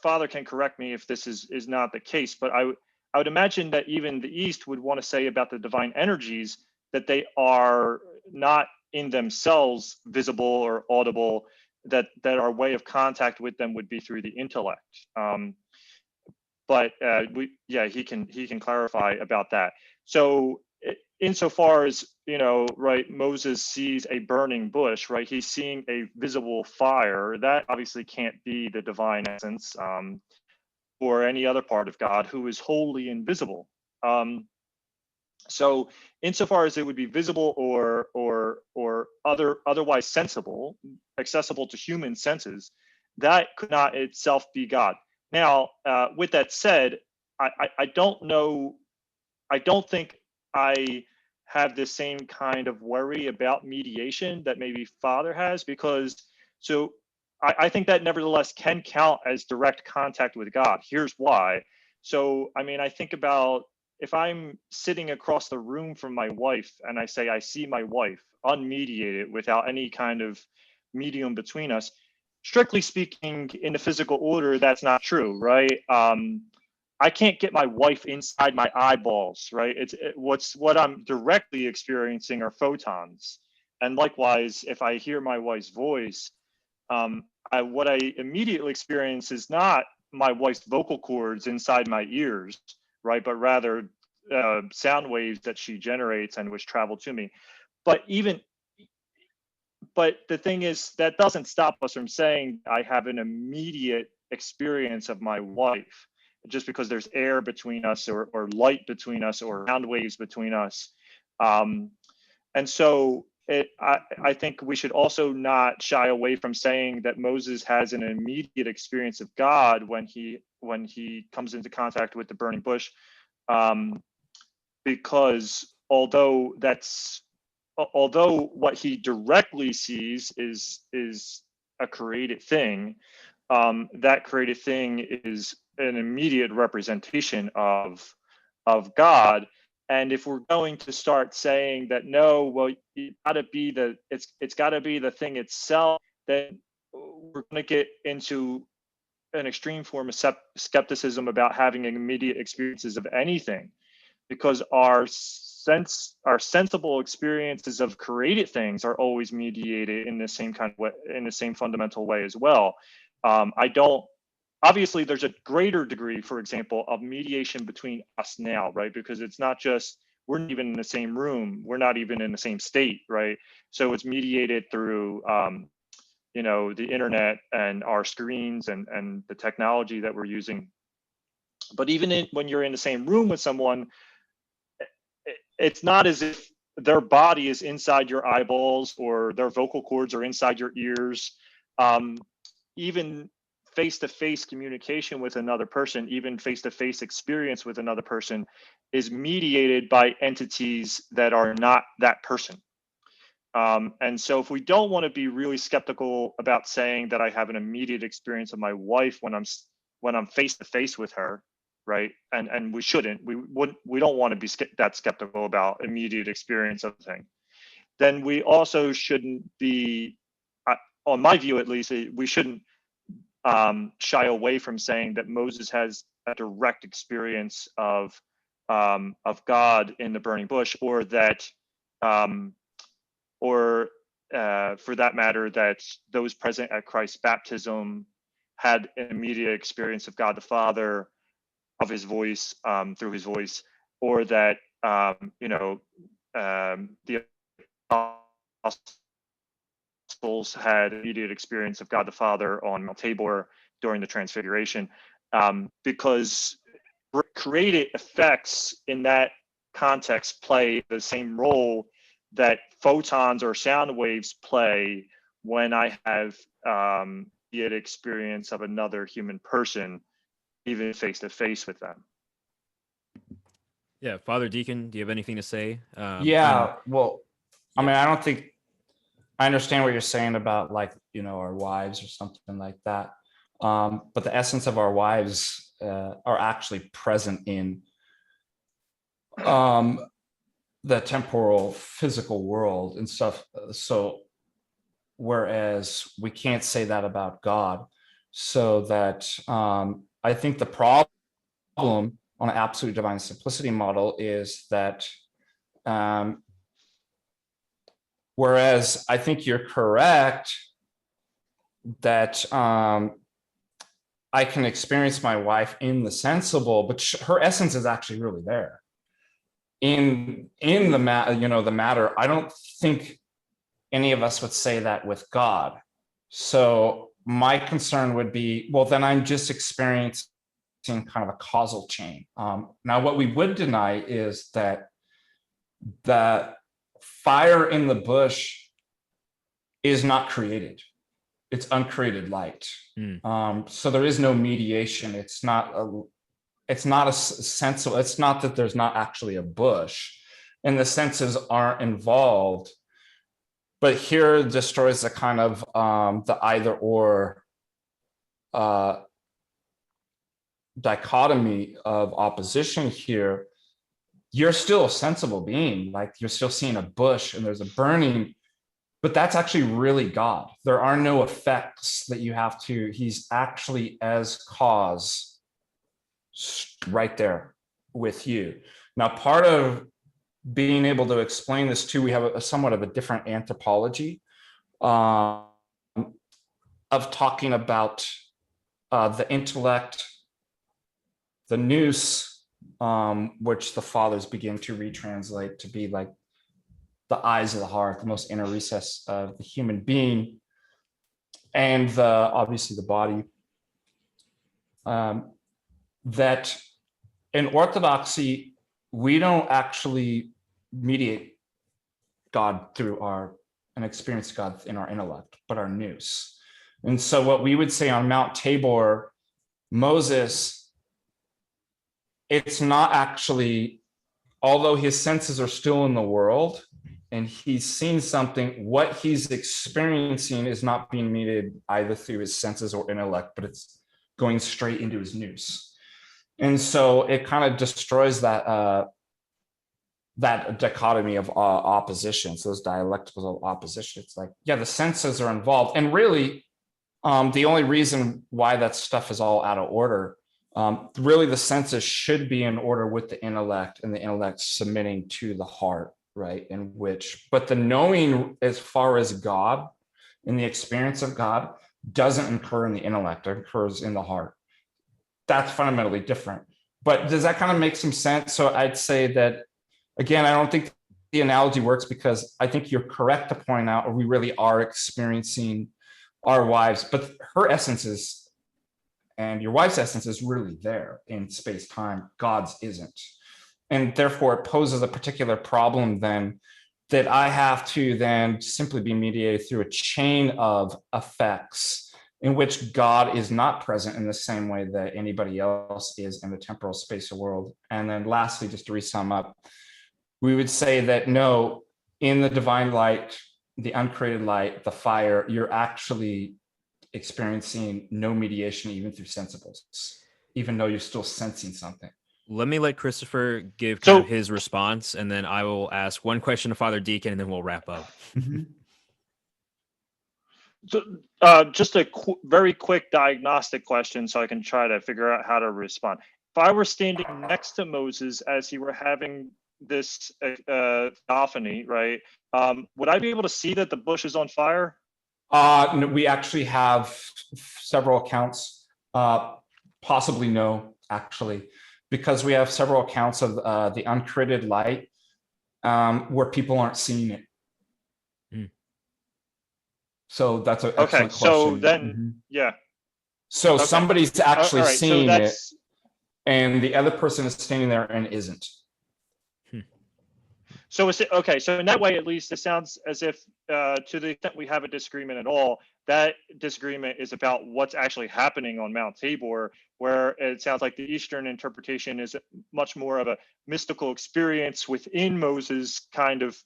Father can correct me if this is not the case, but I would imagine that even the East would want to say about the divine energies that they are not in themselves visible or audible, that our way of contact with them would be through the intellect. But he can clarify about that. So insofar as, right, Moses sees a burning bush, right, he's seeing a visible fire. That obviously can't be the divine essence, or any other part of God who is wholly invisible. So insofar as it would be visible or otherwise sensible, accessible to human senses, that could not itself be God. Now, with that said, I don't know, I don't think I have the same kind of worry about mediation that maybe Father has, because I think that nevertheless can count as direct contact with God. Here's why. So, I mean, I think about if I'm sitting across the room from my wife and I say, I see my wife unmediated without any kind of medium between us, strictly speaking, in the physical order, that's not true, right? I can't get my wife inside my eyeballs, right? What I'm directly experiencing are photons. And likewise, if I hear my wife's voice, what I immediately experience is not my wife's vocal cords inside my ears, right? But rather sound waves that she generates and which travel to me. But the thing is, that doesn't stop us from saying I have an immediate experience of my wife, just because there's air between us or light between us or sound waves between us. And so I think we should also not shy away from saying that Moses has an immediate experience of God when he comes into contact with the burning bush, because although what he directly sees is a created thing, that created thing is an immediate representation of God. And if we're going to start saying that, no, well, it's got to be the thing itself, then we're going to get into an extreme form of skepticism about having immediate experiences of anything, because our sensible experiences of created things are always mediated in the same kind of way, in the same fundamental way as well. Obviously there's a greater degree, for example, of mediation between us now, right? Because it's not just, we're not even in the same room, we're not even in the same state, right? So it's mediated through, the internet and our screens and the technology that we're using. But even when you're in the same room with someone, it's not as if their body is inside your eyeballs or their vocal cords are inside your ears. Even face-to-face communication with another person, even face-to-face experience with another person, is mediated by entities that are not that person. And so if we don't want to be really skeptical about saying that I have an immediate experience of my wife when I'm face-to-face with her, right? And we shouldn't, we don't want to be that skeptical about immediate experience of the thing. Then we also shouldn't be, on my view at least, we shouldn't shy away from saying that Moses has a direct experience of God in the burning bush, or that, for that matter, that those present at Christ's baptism had an immediate experience of God the Father, of his voice, through his voice, or that the apostles had immediate experience of God the Father on Mount Tabor during the Transfiguration, because created effects in that context play the same role that photons or sound waves play when I have the experience of another human person, even face to face with them. Yeah, Father Deacon, do you have anything to say? Well, I mean, I don't think I understand what you're saying about, like, our wives or something like that. But the essence of our wives are actually present in the temporal physical world and stuff. So whereas we can't say that about God. So that I think the problem on an absolute divine simplicity model is that whereas I think you're correct that I can experience my wife in the sensible, but her essence is actually really there in the matter. I don't think any of us would say that with God. So my concern would be, well, then I'm just experiencing kind of a causal chain. Now, what we would deny is that the fire in the bush is not created. It's uncreated light. So there is no mediation. It's not a sensible. It's not that there's not actually a bush, and the senses aren't involved. But here destroys the kind of the either or dichotomy of opposition here. You're still a sensible being, like you're still seeing a bush and there's a burning, but that's actually really God. There are no effects that you have to, he's actually as cause right there with you. Now, part of being able to explain this too, we have a somewhat of a different anthropology of talking about the intellect, the nous, which the fathers begin to retranslate to be like the eyes of the heart, the most inner recess of the human being, and obviously the body. That in orthodoxy, we don't actually mediate God through and experience God in our intellect, but our nous. And so what we would say on Mount Tabor, Moses, it's not actually, although his senses are still in the world and he's seen something, what he's experiencing is not being mediated either through his senses or intellect, but it's going straight into his nous. And so it kind of destroys that dichotomy of oppositions, those dialectical opposition. It's like, yeah, the senses are involved. And really, the only reason why that stuff is all out of order, really the senses should be in order with the intellect, and the intellect submitting to the heart, right? But the knowing as far as God and the experience of God doesn't occur in the intellect, it occurs in the heart. That's fundamentally different. But does that kind of make some sense? So I'd say that, again, I don't think the analogy works, because I think you're correct to point out we really are experiencing our wives, but her essence is, and your wife's essence is really there in space-time. God's isn't. And therefore it poses a particular problem then that I have to then simply be mediated through a chain of effects in which God is not present in the same way that anybody else is in the temporal space or world. And then lastly, just to resum up, we would say that no, in the divine light, the uncreated light, the fire, you're actually experiencing no mediation even through sensibles, even though you're still sensing something. Let me let Christopher give kind of his response, and then I will ask one question to Father Deacon, and then we'll wrap up. So, just a very quick diagnostic question so I can try to figure out how to respond. If I were standing next to Moses as he were having this theophany, right, would I be able to see that the bush is on fire? No, we actually have several accounts, possibly no, actually, because we have several accounts of the uncreated light where people aren't seeing it. So that's an excellent question. So then, yeah. So somebody's actually seeing it, and the other person is standing there and isn't. So is it okay? So in that way, at least, it sounds as if, to the extent we have a disagreement at all, that disagreement is about what's actually happening on Mount Tabor, where it sounds like the Eastern interpretation is much more of a mystical experience within Moses kind of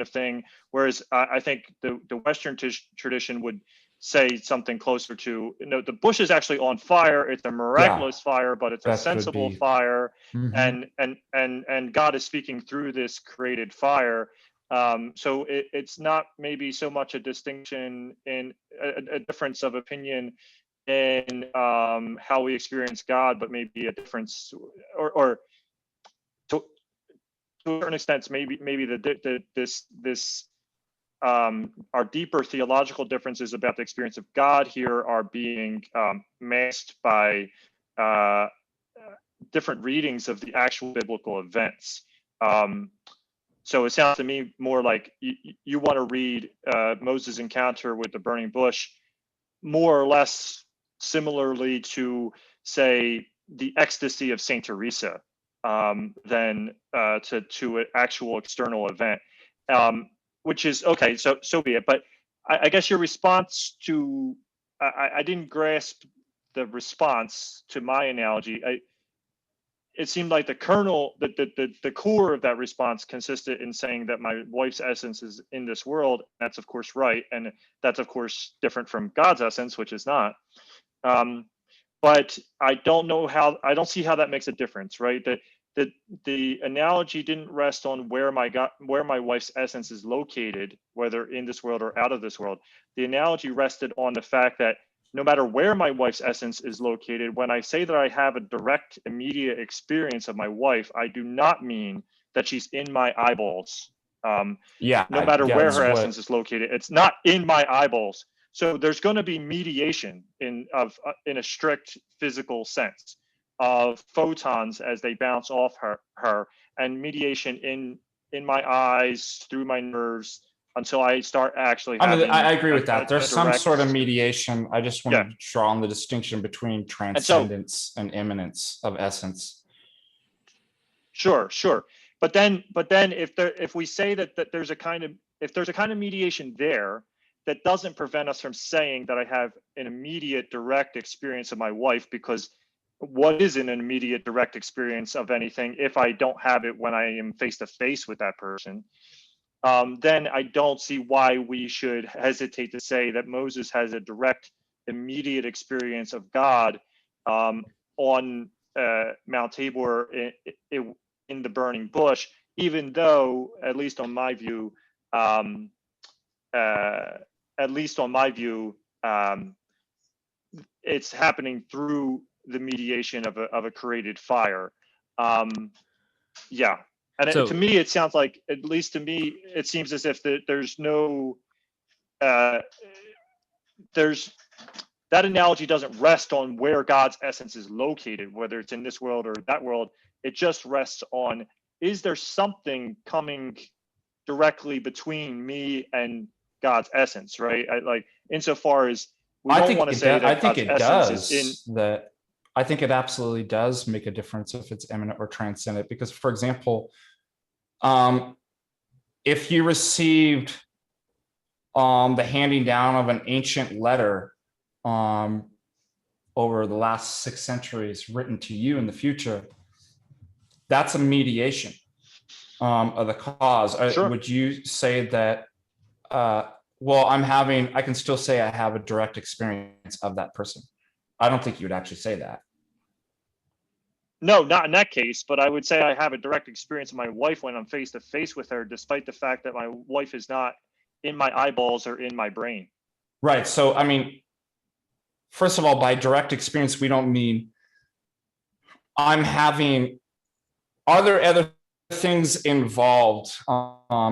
thing, whereas I think the Western tradition would say something closer to, the bush is actually on fire. It's a miraculous fire, but it's a sensible fire. And God is speaking through this created fire. So it's not maybe so much a distinction in a difference of opinion in how we experience God, but maybe a difference, or to a certain extent, maybe this our deeper theological differences about the experience of God here are being masked by different readings of the actual biblical events. So it sounds to me more like you want to read Moses' encounter with the burning bush more or less similarly to, say, the ecstasy of Saint Teresa than to an actual external event, which is okay. So be it. But I guess your response to I didn't grasp the response to my analogy. It seemed like the kernel, the core of that response consisted in saying that my wife's essence is in this world. That's of course right, and that's of course different from God's essence, which is not. But I don't see how that makes a difference, right? The analogy didn't rest on where my wife's essence is located, whether in this world or out of this world. The analogy rested on the fact that no matter where my wife's essence is located, when I say that I have a direct, immediate experience of my wife, I do not mean that she's in my eyeballs. No matter where her essence is located, it's not in my eyeballs. So there's going to be mediation in a strict physical sense of photons as they bounce off her, and mediation in my eyes, through my nerves, until I start actually having. I agree with that. There's some sort of mediation. I just want to draw on the distinction between transcendence and immanence of essence. Sure. But then if we say that there's a kind of mediation there, that doesn't prevent us from saying that I have an immediate direct experience of my wife, because what is an immediate direct experience of anything if I don't have it when I am face to face with that person? Then I don't see why we should hesitate to say that Moses has a direct, immediate experience of God on Mount Tabor in the burning bush, even though, at least on my view, it's happening through the mediation of a created fire. And to me, it sounds like, at least to me, it seems as if there's no, that analogy doesn't rest on where God's essence is located, whether it's in this world or that world. It just rests on, is there something coming directly between me and God's essence, right? Like, insofar as we don't want to say that God's essence is in. I think it absolutely does make a difference if it's immanent or transcendent, because, for example, if you received the handing down of an ancient letter over the last 6 centuries written to you in the future, that's a mediation of the cause. Sure. Would you say that, I can still say I have a direct experience of that person? I don't think you would actually say that. No, not in that case, but I would say I have a direct experience of my wife when I'm face to face with her, despite the fact that my wife is not in my eyeballs or in my brain. Right. So, I mean, first of all, by direct experience, we don't mean are there other things involved?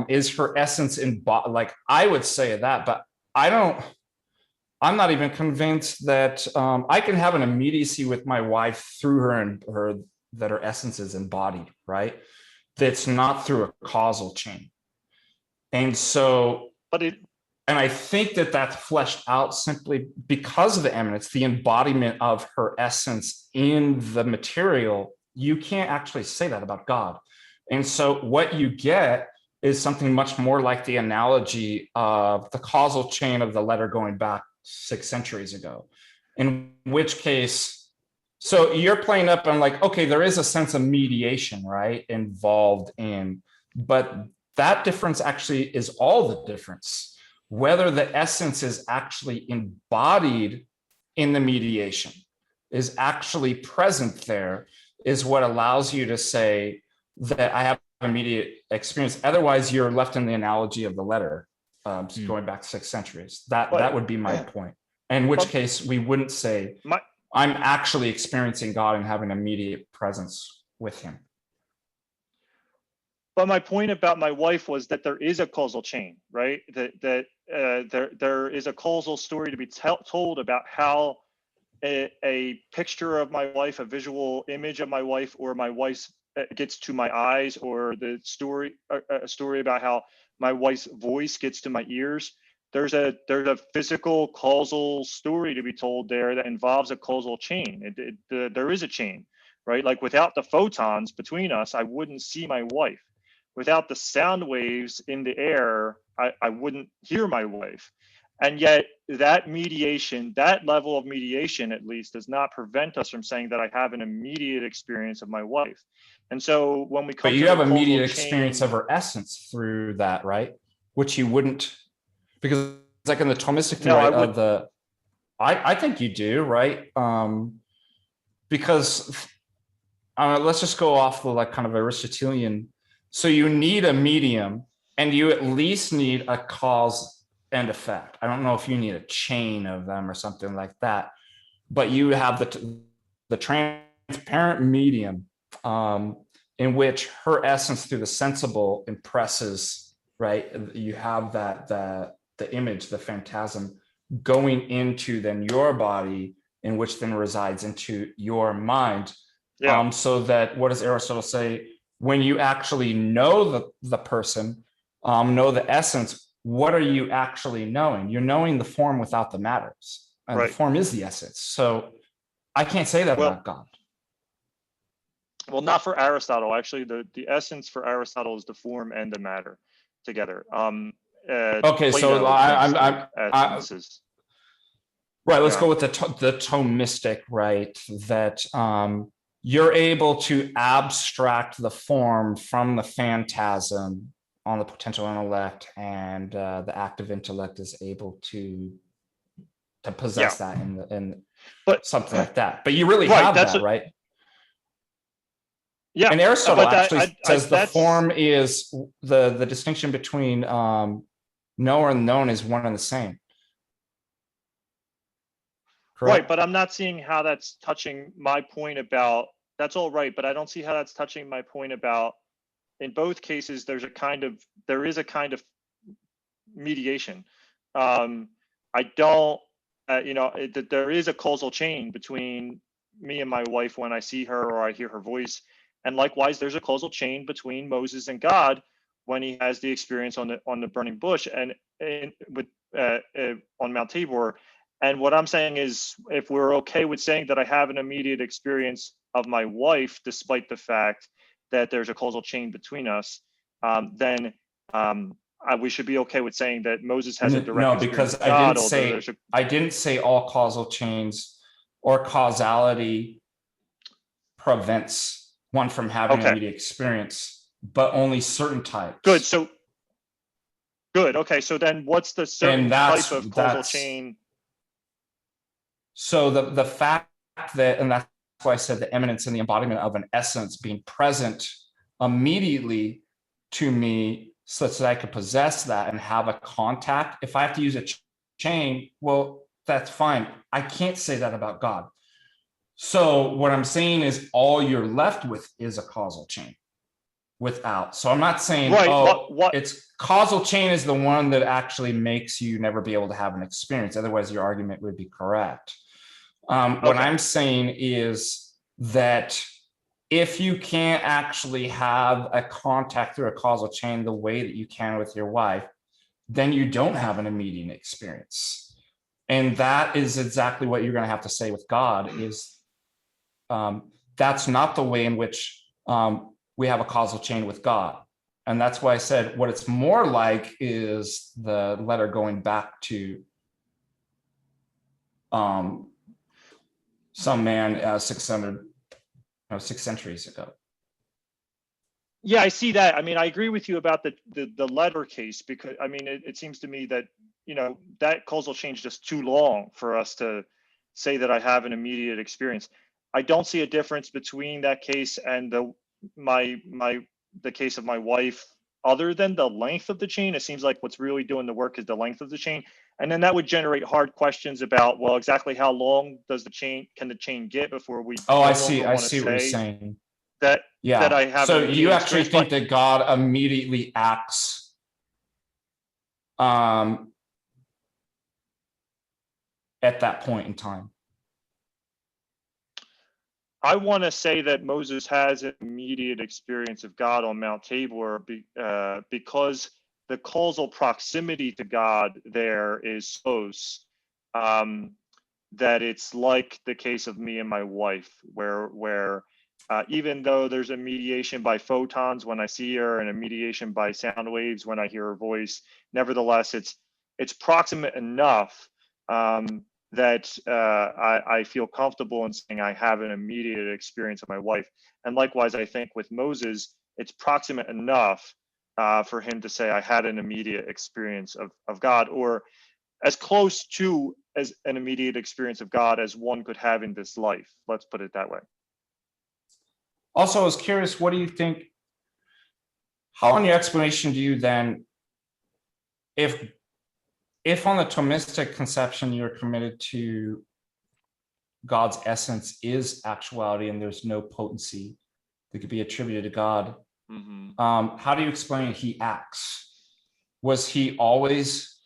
Is her essence like, I would say that, but I'm not even convinced that I can have an immediacy with my wife through her and that her essence is embodied, right? That's not through a causal chain. And so, and I think that's fleshed out simply because of the immanence, the embodiment of her essence in the material. You can't actually say that about God. And so what you get is something much more like the analogy of the causal chain of the letter going back 6 centuries ago, in which case, so you're playing up on like, okay, there is a sense of mediation, right, involved in, but that difference actually is all the difference. whether the essence is actually embodied in the mediation, is actually present there, is what allows you to say that I have immediate experience. Otherwise, you're left in the analogy of the letter, going back 6 centuries. That would be my point. In which case, we wouldn't say, I'm actually experiencing God and having immediate presence with him. But my point about my wife was that there is a causal chain, right? That there is a causal story to be told about how a picture of my wife, a visual image of my wife, or my wife's gets to my eyes, or the story, a story about how my wife's voice gets to my ears. There's a physical causal story to be told there that involves a causal chain. There is a chain, right? Like without the photons between us, I wouldn't see my wife. Without the sound waves in the air, I wouldn't hear my wife. And yet that mediation, that level of mediation at least, does not prevent us from saying that I have an immediate experience of my wife. And so when we come but you have immediate experience of her essence through that, right? Which you wouldn't, because like in the Thomistic thing, right, I think you do, right? Because let's just go off the like kind of Aristotelian. So you need a medium, and you at least need a cause and effect. I don't know if you need a chain of them or something like that, but you have the transparent medium in which her essence through the sensible impresses, right? You have the image, the phantasm going into then your body, in which then resides into your mind. Yeah. So that, what does Aristotle say? When you actually know the person, know the essence, what are you actually knowing? You're knowing the form without the matters. And right. The form is the essence. So I can't say that about God. Well, not for Aristotle. Actually, the essence for Aristotle is the form and the matter together. Okay, so I'm right. Let's go with the Thomistic, right? That you're able to abstract the form from the phantasm on the potential intellect, and the active intellect is able to possess that in something like that. But you really have that, right? Yeah. And Aristotle actually says the form is the distinction between knower and known is one and the same. Correct? Right, but I'm not seeing how that's touching my point about, that's all right, but I don't see how that's touching my point about, in both cases, there is a kind of mediation. I don't, there is a causal chain between me and my wife when I see her or I hear her voice. And likewise, there's a causal chain between Moses and God when he has the experience on the burning bush and on Mount Tabor. And what I'm saying is, if we're okay with saying that I have an immediate experience of my wife, despite the fact that there's a causal chain between us, then we should be okay with saying that Moses has a direct experience of God. I didn't say all causal chains or causality prevents one from having immediate experience, but only certain types. Good. So good. Okay. So then, what's the certain type of causal chain? So the fact that, and that's why I said the eminence and the embodiment of an essence being present immediately to me, such that I could possess that and have a contact. If I have to use a chain, well, that's fine. I can't say that about God. So what I'm saying is all you're left with is a causal chain without. So I'm not saying, it's causal chain is the one that actually makes you never be able to have an experience. Otherwise, your argument would be correct. What I'm saying is that if you can't actually have a contact through a causal chain the way that you can with your wife, then you don't have an immediate experience. And that is exactly what you're going to have to say with God is that's not the way in which we have a causal chain with God. And that's why I said what it's more like is the letter going back to some man 6 centuries ago. Yeah, I see that. I mean, I agree with you about the letter case, because I mean, it seems to me that, that causal change is too long for us to say that I have an immediate experience. I don't see a difference between that case and the case of my wife, other than the length of the chain. It seems like what's really doing the work is the length of the chain. And then that would generate hard questions about, well, exactly how long can the chain get before we I see what you're saying. That I have. So you actually think that God immediately acts at that point in time? I want to say that Moses has an immediate experience of God on Mount Tabor because the causal proximity to God there is close, that it's like the case of me and my wife, where even though there's a mediation by photons when I see her and a mediation by sound waves when I hear her voice, nevertheless, it's proximate enough that I feel comfortable in saying I have an immediate experience of my wife. And likewise, I think with Moses, it's proximate enough for him to say I had an immediate experience of God, or as close to as an immediate experience of God as one could have in this life. Let's put it that way. Also, I was curious, what do you think, how in your explanation do you then, if on the Thomistic conception you're committed to God's essence is actuality and there's no potency that could be attributed to God, how do you explain he acts? Was he always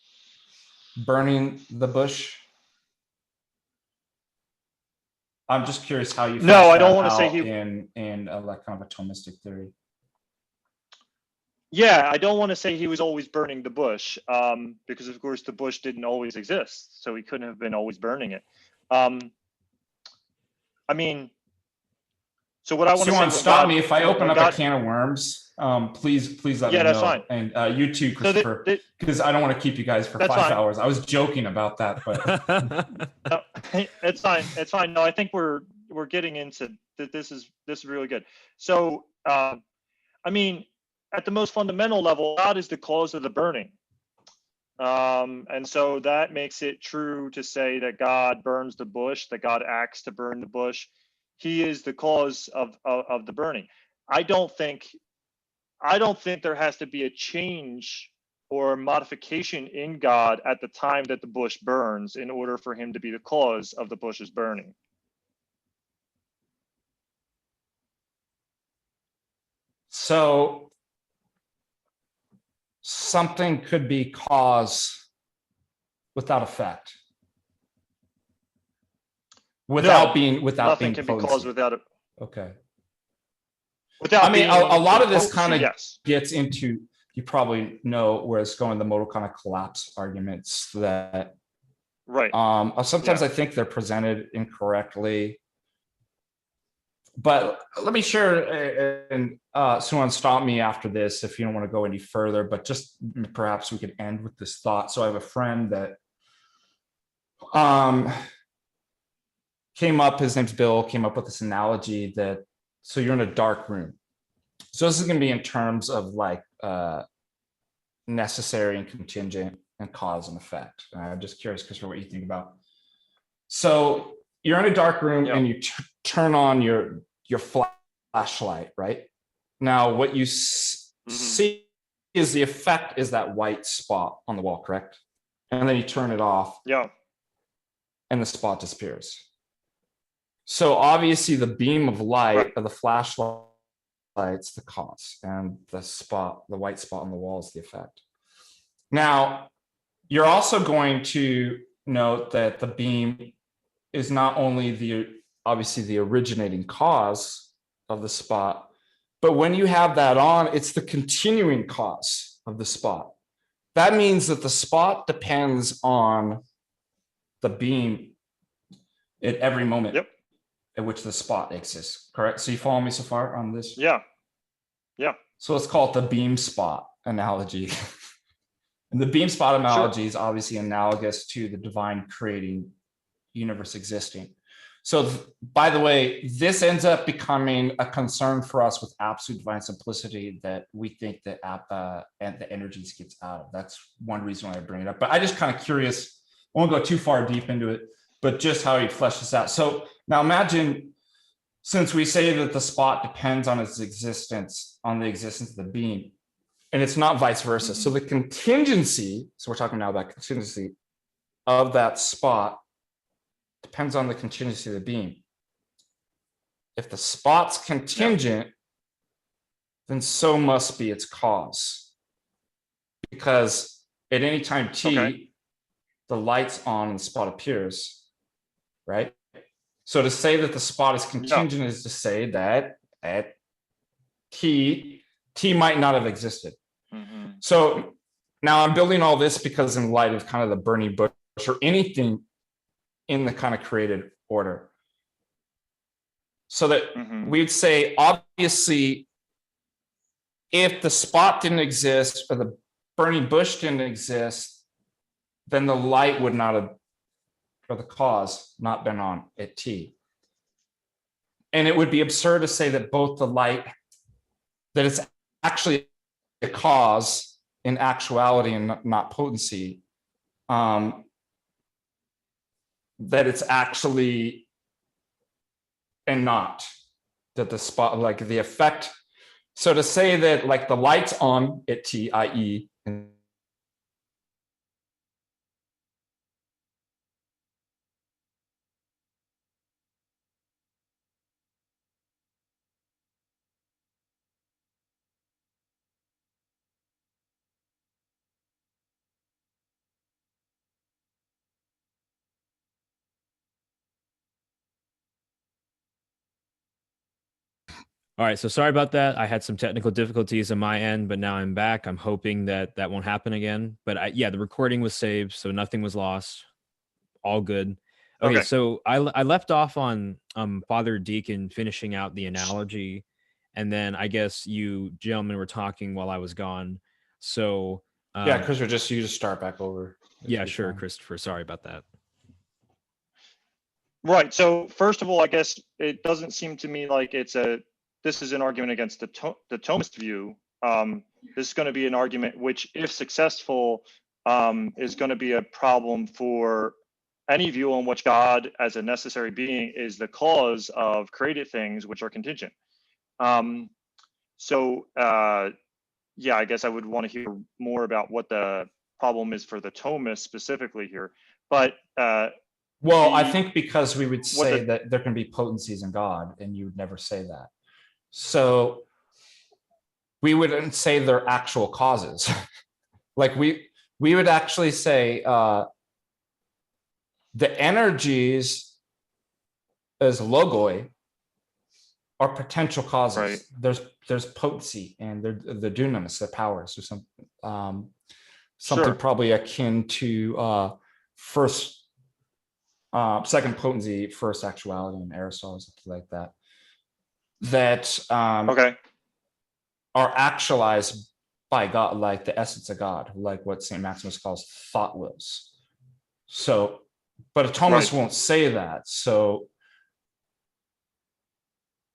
burning the bush? I'm just curious how you. No, I don't want to say he in like kind of a Thomistic theory. Yeah, I don't want to say he was always burning the bush, because of course the bush didn't always exist, so he couldn't have been always burning it. I mean, so what I want to say. Stop me if I open up a can of worms. Please let me know. That's fine. And you too, Christopher, because I don't want to keep you guys for 5 hours. I was joking about that, but no, it's fine. It's fine. No, I think we're getting into that. This is really good. So, I mean, at the most fundamental level, God is the cause of the burning. And so that makes it true to say that God burns the bush, that God acts to burn the bush. He is the cause of the burning. I don't think there has to be a change or modification in God at the time that the bush burns in order for him to be the cause of the bush's burning. So something could be cause without effect. Nothing being can be cause without it. Okay. Without, I mean, a lot of this kind of yes. gets into, you probably know where it's going, the modal kind of collapse arguments that right. Sometimes I think they're presented incorrectly. But let me share, and someone stop me after this if you don't want to go any further, but just perhaps we could end with this thought. So I have a friend that his name's Bill, came up with this analogy that, so you're in a dark room. So this is going to be in terms of like necessary and contingent and cause and effect. I'm just curious, Christopher, what you think about. So you're in a dark room and you turn on your flashlight, right? Now, what you see is the effect is that white spot on the wall, correct? And then you turn it off. Yeah. And the spot disappears. So obviously the beam of light of the flashlight's the cause, and the white spot on the wall is the effect. Now, you're also going to note that the beam is not only obviously the originating cause of the spot, but when you have that on, it's the continuing cause of the spot. That means that the spot depends on the beam at every moment at which the spot exists, correct? So you follow me so far on this? Yeah. So let's call it the beam spot analogy. And the beam spot analogy is obviously analogous to the divine creating universe existing. So, by the way, this ends up becoming a concern for us with absolute divine simplicity that we think that and the energies gets out of. That's one reason why I bring it up. But I just kind of curious, I won't go too far deep into it, but just how he fleshed this out. So now imagine, since we say that the spot depends on its existence, on the existence of the being, and it's not vice versa. So the contingency, so we're talking now about contingency of that spot, depends on the contingency of the being. If the spot's contingent, then so must be its cause. Because at any time t, the light's on and the spot appears, right? So to say that the spot is contingent is to say that at t might not have existed. So now I'm building all this because in light of kind of the burning bush or anything in the kind of created order. So that we'd say, obviously, if the spot didn't exist or the burning bush didn't exist, then the light would not have, or the cause, not been on at t. And it would be absurd to say that both the light, that it's actually a cause in actuality and not potency, that it's actually and not that the spot, like the effect. So to say that like the light's on at t, i.e. All right, so sorry about that. I had some technical difficulties on my end, but now I'm back. I'm hoping that that won't happen again. But yeah, the recording was saved, so nothing was lost. All good. Okay, so I left off on Father Deacon finishing out the analogy, and then I guess you gentlemen were talking while I was gone. So yeah, Christopher, you just start back over. Yeah, sure, Christopher. Sorry about that. Right. So first of all, I guess it doesn't seem to me like this is an argument against the Thomist view. This is going to be an argument which, if successful, is going to be a problem for any view on which God, as a necessary being, is the cause of created things which are contingent. Yeah, I guess I would want to hear more about what the problem is for the Thomists specifically here. But well, I think because we would say that there can be potencies in God, and you would never say that. So we wouldn't say they're actual causes. Like we would actually say the energies as logoi are potential causes. Right. There's potency and the dunamis, the powers, or something probably akin to second potency, first actuality in Aristotle, something like that. That are actualized by God, like the essence of God, like what St. Maximus calls thought wills. So, but a Thomist won't say that. So,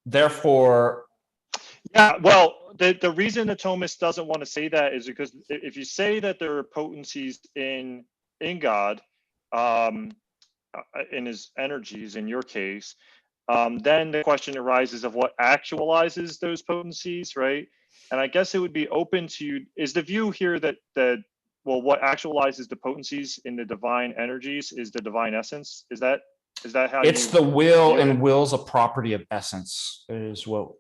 therefore, yeah. Well, the reason the Thomist doesn't want to say that is because if you say that there are potencies in God, in his energies, in your case, then the question arises of what actualizes those potencies, right? And I guess it would be open to, is the view here that what actualizes the potencies in the divine energies is the divine essence? Is that how it's the will, and will's a property of essence is what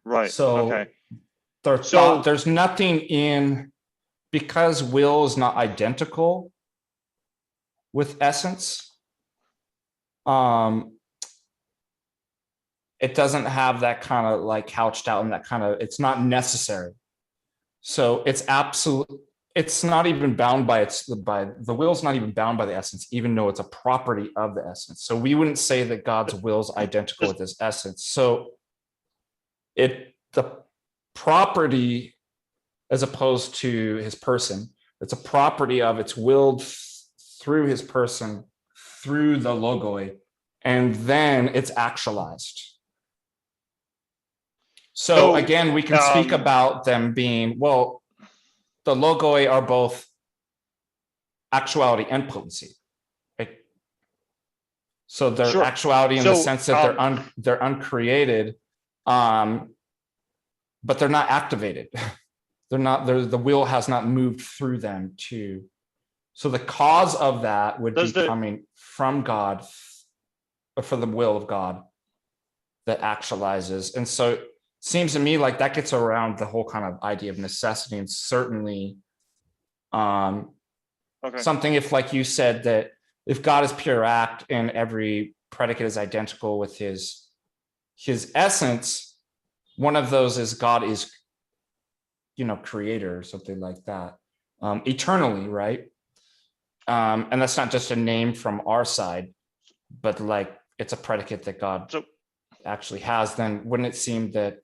right. So there's nothing in, because will is not identical with essence, it doesn't have that kind of like couched out in that kind of, it's not necessary. So it's absolute, it's not even bound by the will's not even bound by the essence, even though it's a property of the essence. So we wouldn't say that God's will is identical with his essence. So the property, as opposed to his person, it's a property of, it's willed through his person, through the logoi, and then it's actualized. So again, we can speak about them being, well, the logoi are both actuality and potency, right? So they're Sure. actuality in the sense that they're uncreated, but they're not activated. The will has not moved through them to. So the cause of that would be coming from God, or for the will of God that actualizes. And so it seems to me like that gets around the whole kind of idea of necessity, and certainly something, if like you said, that if God is pure act and every predicate is identical with his essence, one of those is God is, creator or something like that, eternally, right? And that's not just a name from our side, but like it's a predicate that God actually has. Then wouldn't it seem that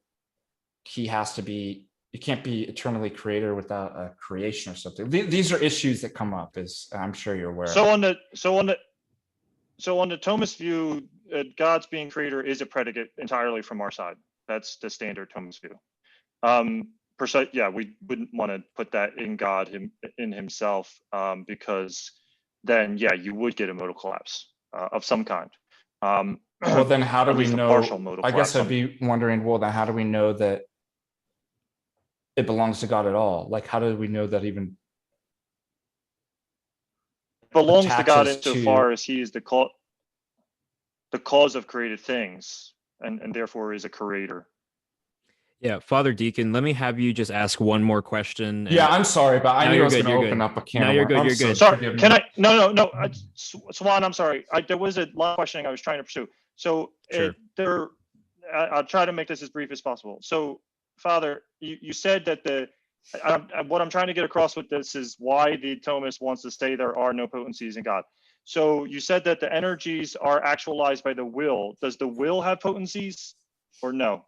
he has to be, you can't be eternally creator without a creation or something? These are issues that come up, as I'm sure you're aware. So on the Thomist view, God's being creator is a predicate entirely from our side. That's the standard Thomist view. We wouldn't want to put that in God in himself, because then you would get a modal collapse of some kind. Well, then how do we know? Partial modal I guess I'd collapse. be wondering, well, then how do we know that it belongs to God at all? Like, how do we know that even belongs to God attaches insofar as he is the cause of created things, and therefore is a creator. Yeah, Father Deacon, let me have you just ask one more question. Yeah, I'm sorry, but I knew I was good, going to you're open good. up a can. No, of you're good, worms. you're good. Sorry, can I? No. Swan, I'm sorry. There was a long questioning I was trying to pursue. So Sure. I'll try to make this as brief as possible. So, Father, you said that what I'm trying to get across with this is why the Thomist wants to say there are no potencies in God. So you said that the energies are actualized by the will. Does the will have potencies or no?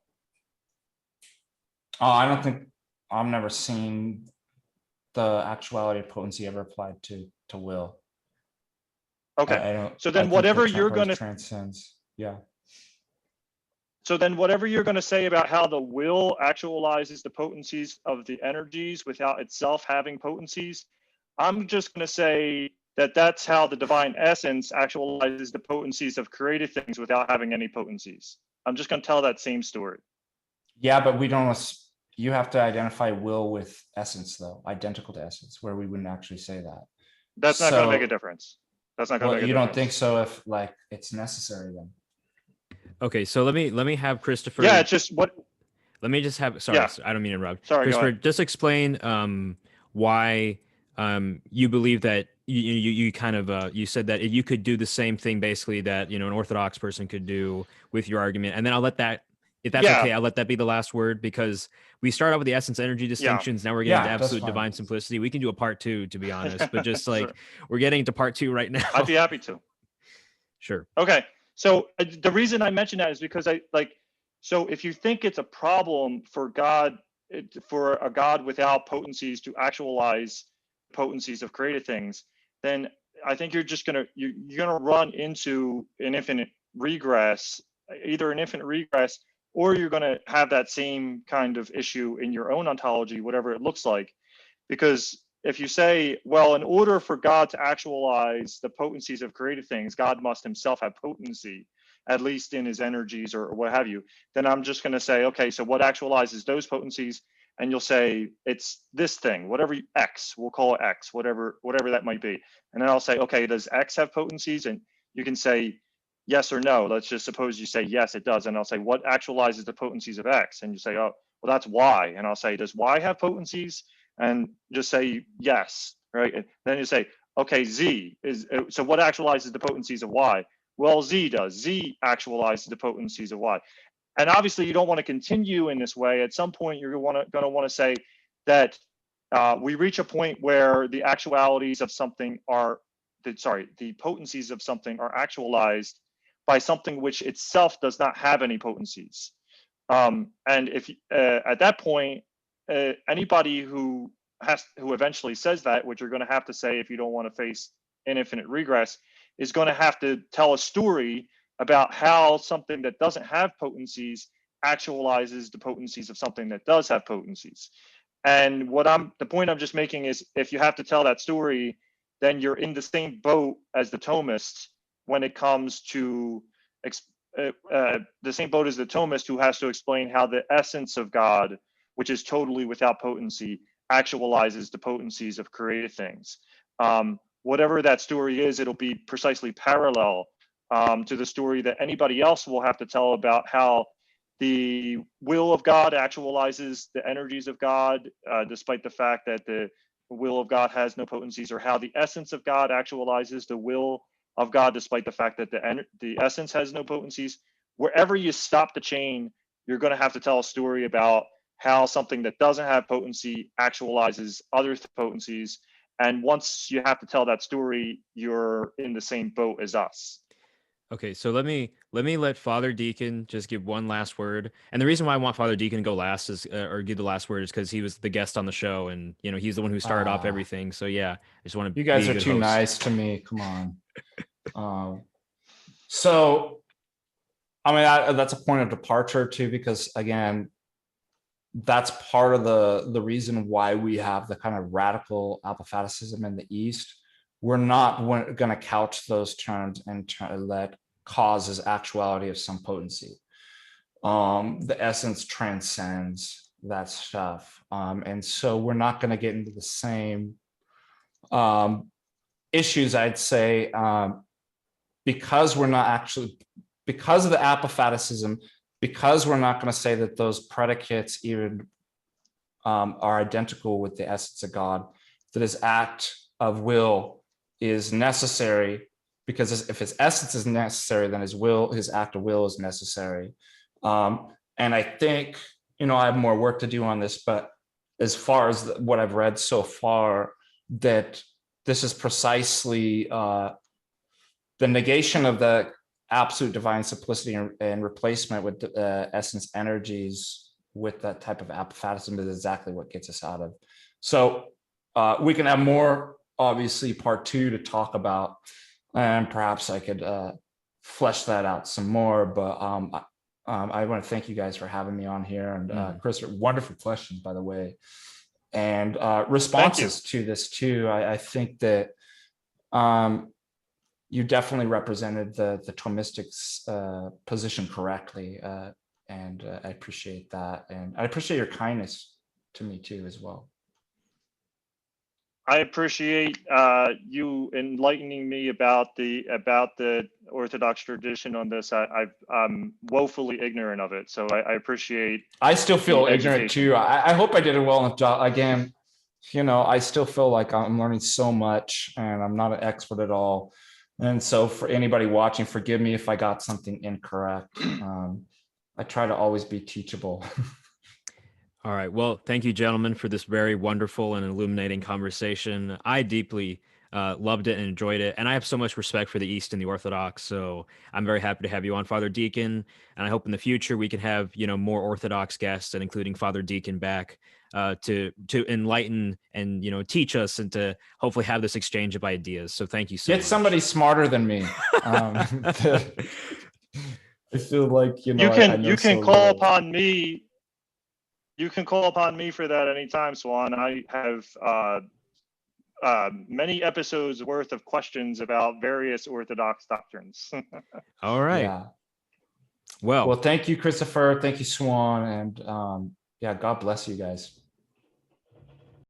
I don't think, I've never seen the actuality of potency ever applied to will. Okay. I don't. So then whatever you're going to transcends. Yeah. So then whatever you're going to say about how the will actualizes the potencies of the energies without itself having potencies, I'm just going to say that that's how the divine essence actualizes the potencies of created things without having any potencies. I'm just going to tell that same story. Yeah, but we don't. You have to identify will with essence, though, identical to essence, where we wouldn't actually say that. That's not going to make a difference. That's not going to make a difference. You don't think so? If like it's necessary, then. Okay, so let me have Christopher. Yeah, it's just what. Let me just have. Sorry, I don't mean to interrupt. Sorry, Christopher, just explain why you believe that you kind of you said that you could do the same thing basically that an Orthodox person could do with your argument, and then I'll let that. If that's okay, I'll let that be the last word, because we start out with the essence energy distinctions. Now we're getting to absolute divine simplicity. We can do a part 2, to be honest, but just like we're getting into part 2 right now. I'd be happy to. Sure. Okay. So the reason I mention that is because so if you think it's a problem for God, for a God without potencies to actualize potencies of created things, then I think you're gonna run into an infinite regress, either an infinite regress, or you're going to have that same kind of issue in your own ontology, whatever it looks like. Because if you say, well, in order for God to actualize the potencies of created things, God must himself have potency, at least in his energies or what have you, then I'm just going to say, okay, so what actualizes those potencies? And you'll say, it's this thing, whatever X, we'll call it X, whatever that might be. And then I'll say, okay, does X have potencies? And you can say, yes or no. Let's just suppose you say, yes, it does. And I'll say, what actualizes the potencies of X? And you say, oh, well, that's Y. And I'll say, does Y have potencies? And just say, yes, right? And then you say, okay, Z is, so what actualizes the potencies of Y? Well, Z does. Z actualizes the potencies of Y. And obviously you don't want to continue in this way. At some point, you're going to want to say that we reach a point where the actualities of something are, the potencies of something are actualized by something which itself does not have any potencies. And if at that point, anybody who eventually says that, which you're going to have to say if you don't want to face an infinite regress, is going to have to tell a story about how something that doesn't have potencies actualizes the potencies of something that does have potencies. And the point I'm just making is, if you have to tell that story, then you're in the same boat as the Thomist when it comes to the same boat as the Thomist, who has to explain how the essence of God, which is totally without potency, actualizes the potencies of created things. Whatever that story is, it'll be precisely parallel to the story that anybody else will have to tell about how the will of God actualizes the energies of God, despite the fact that the will of God has no potencies, or how the essence of God actualizes the will of God, despite the fact that the essence has no potencies. Wherever you stop the chain, you're going to have to tell a story about how something that doesn't have potency actualizes other potencies. And once you have to tell that story, you're in the same boat as us. Okay, so let me let Father Deacon just give one last word. And the reason why I want Father Deacon to go last is, or give the last word, is because he was the guest on the show, and he's the one who started off everything. So yeah, I just want to. You guys are too nice to me. Come on. So, I mean, that's a point of departure too, because again, that's part of the reason why we have the kind of radical Apophaticism in the East. We're not going to couch those terms and let cause as actuality of some potency. The essence transcends that stuff. And so we're not going to get into the same issues, I'd say, because we're not actually, because of the Apophaticism, because we're not going to say that those predicates even are identical with the essence of God, that his act of will is necessary, because if his essence is necessary, then his act of will is necessary. And I think, I have more work to do on this, but as far as what I've read so far, that this is precisely the negation of the absolute divine simplicity and replacement with essence energies with that type of Apophatism is exactly what gets us out of. So we can have more, obviously, part 2 to talk about, and perhaps I could flesh that out some more. But I want to thank you guys for having me on here, and Chris, wonderful questions, by the way, and responses to this too. I think that you definitely represented the Thomistic's position correctly, and I appreciate that, and I appreciate your kindness to me too as well. I appreciate you enlightening me about the Orthodox tradition on this. I'm woefully ignorant of it, so I appreciate. I still feel ignorant too. I hope I did a well enough job. Again, I still feel like I'm learning so much, and I'm not an expert at all. And so, for anybody watching, forgive me if I got something incorrect. I try to always be teachable. All right. Well, thank you, gentlemen, for this very wonderful and illuminating conversation. I deeply loved it and enjoyed it. And I have so much respect for the East and the Orthodox. So I'm very happy to have you on, Father Deacon. And I hope in the future we can have, more Orthodox guests, and including Father Deacon back to enlighten and, teach us, and to hopefully have this exchange of ideas. So thank you so much. Get somebody smarter than me. I feel like, you can call upon me. You can call upon me for that anytime, Swan. I have many episodes worth of questions about various Orthodox doctrines. All right. Yeah. Well, thank you, Christopher. Thank you, Swan. And God bless you guys.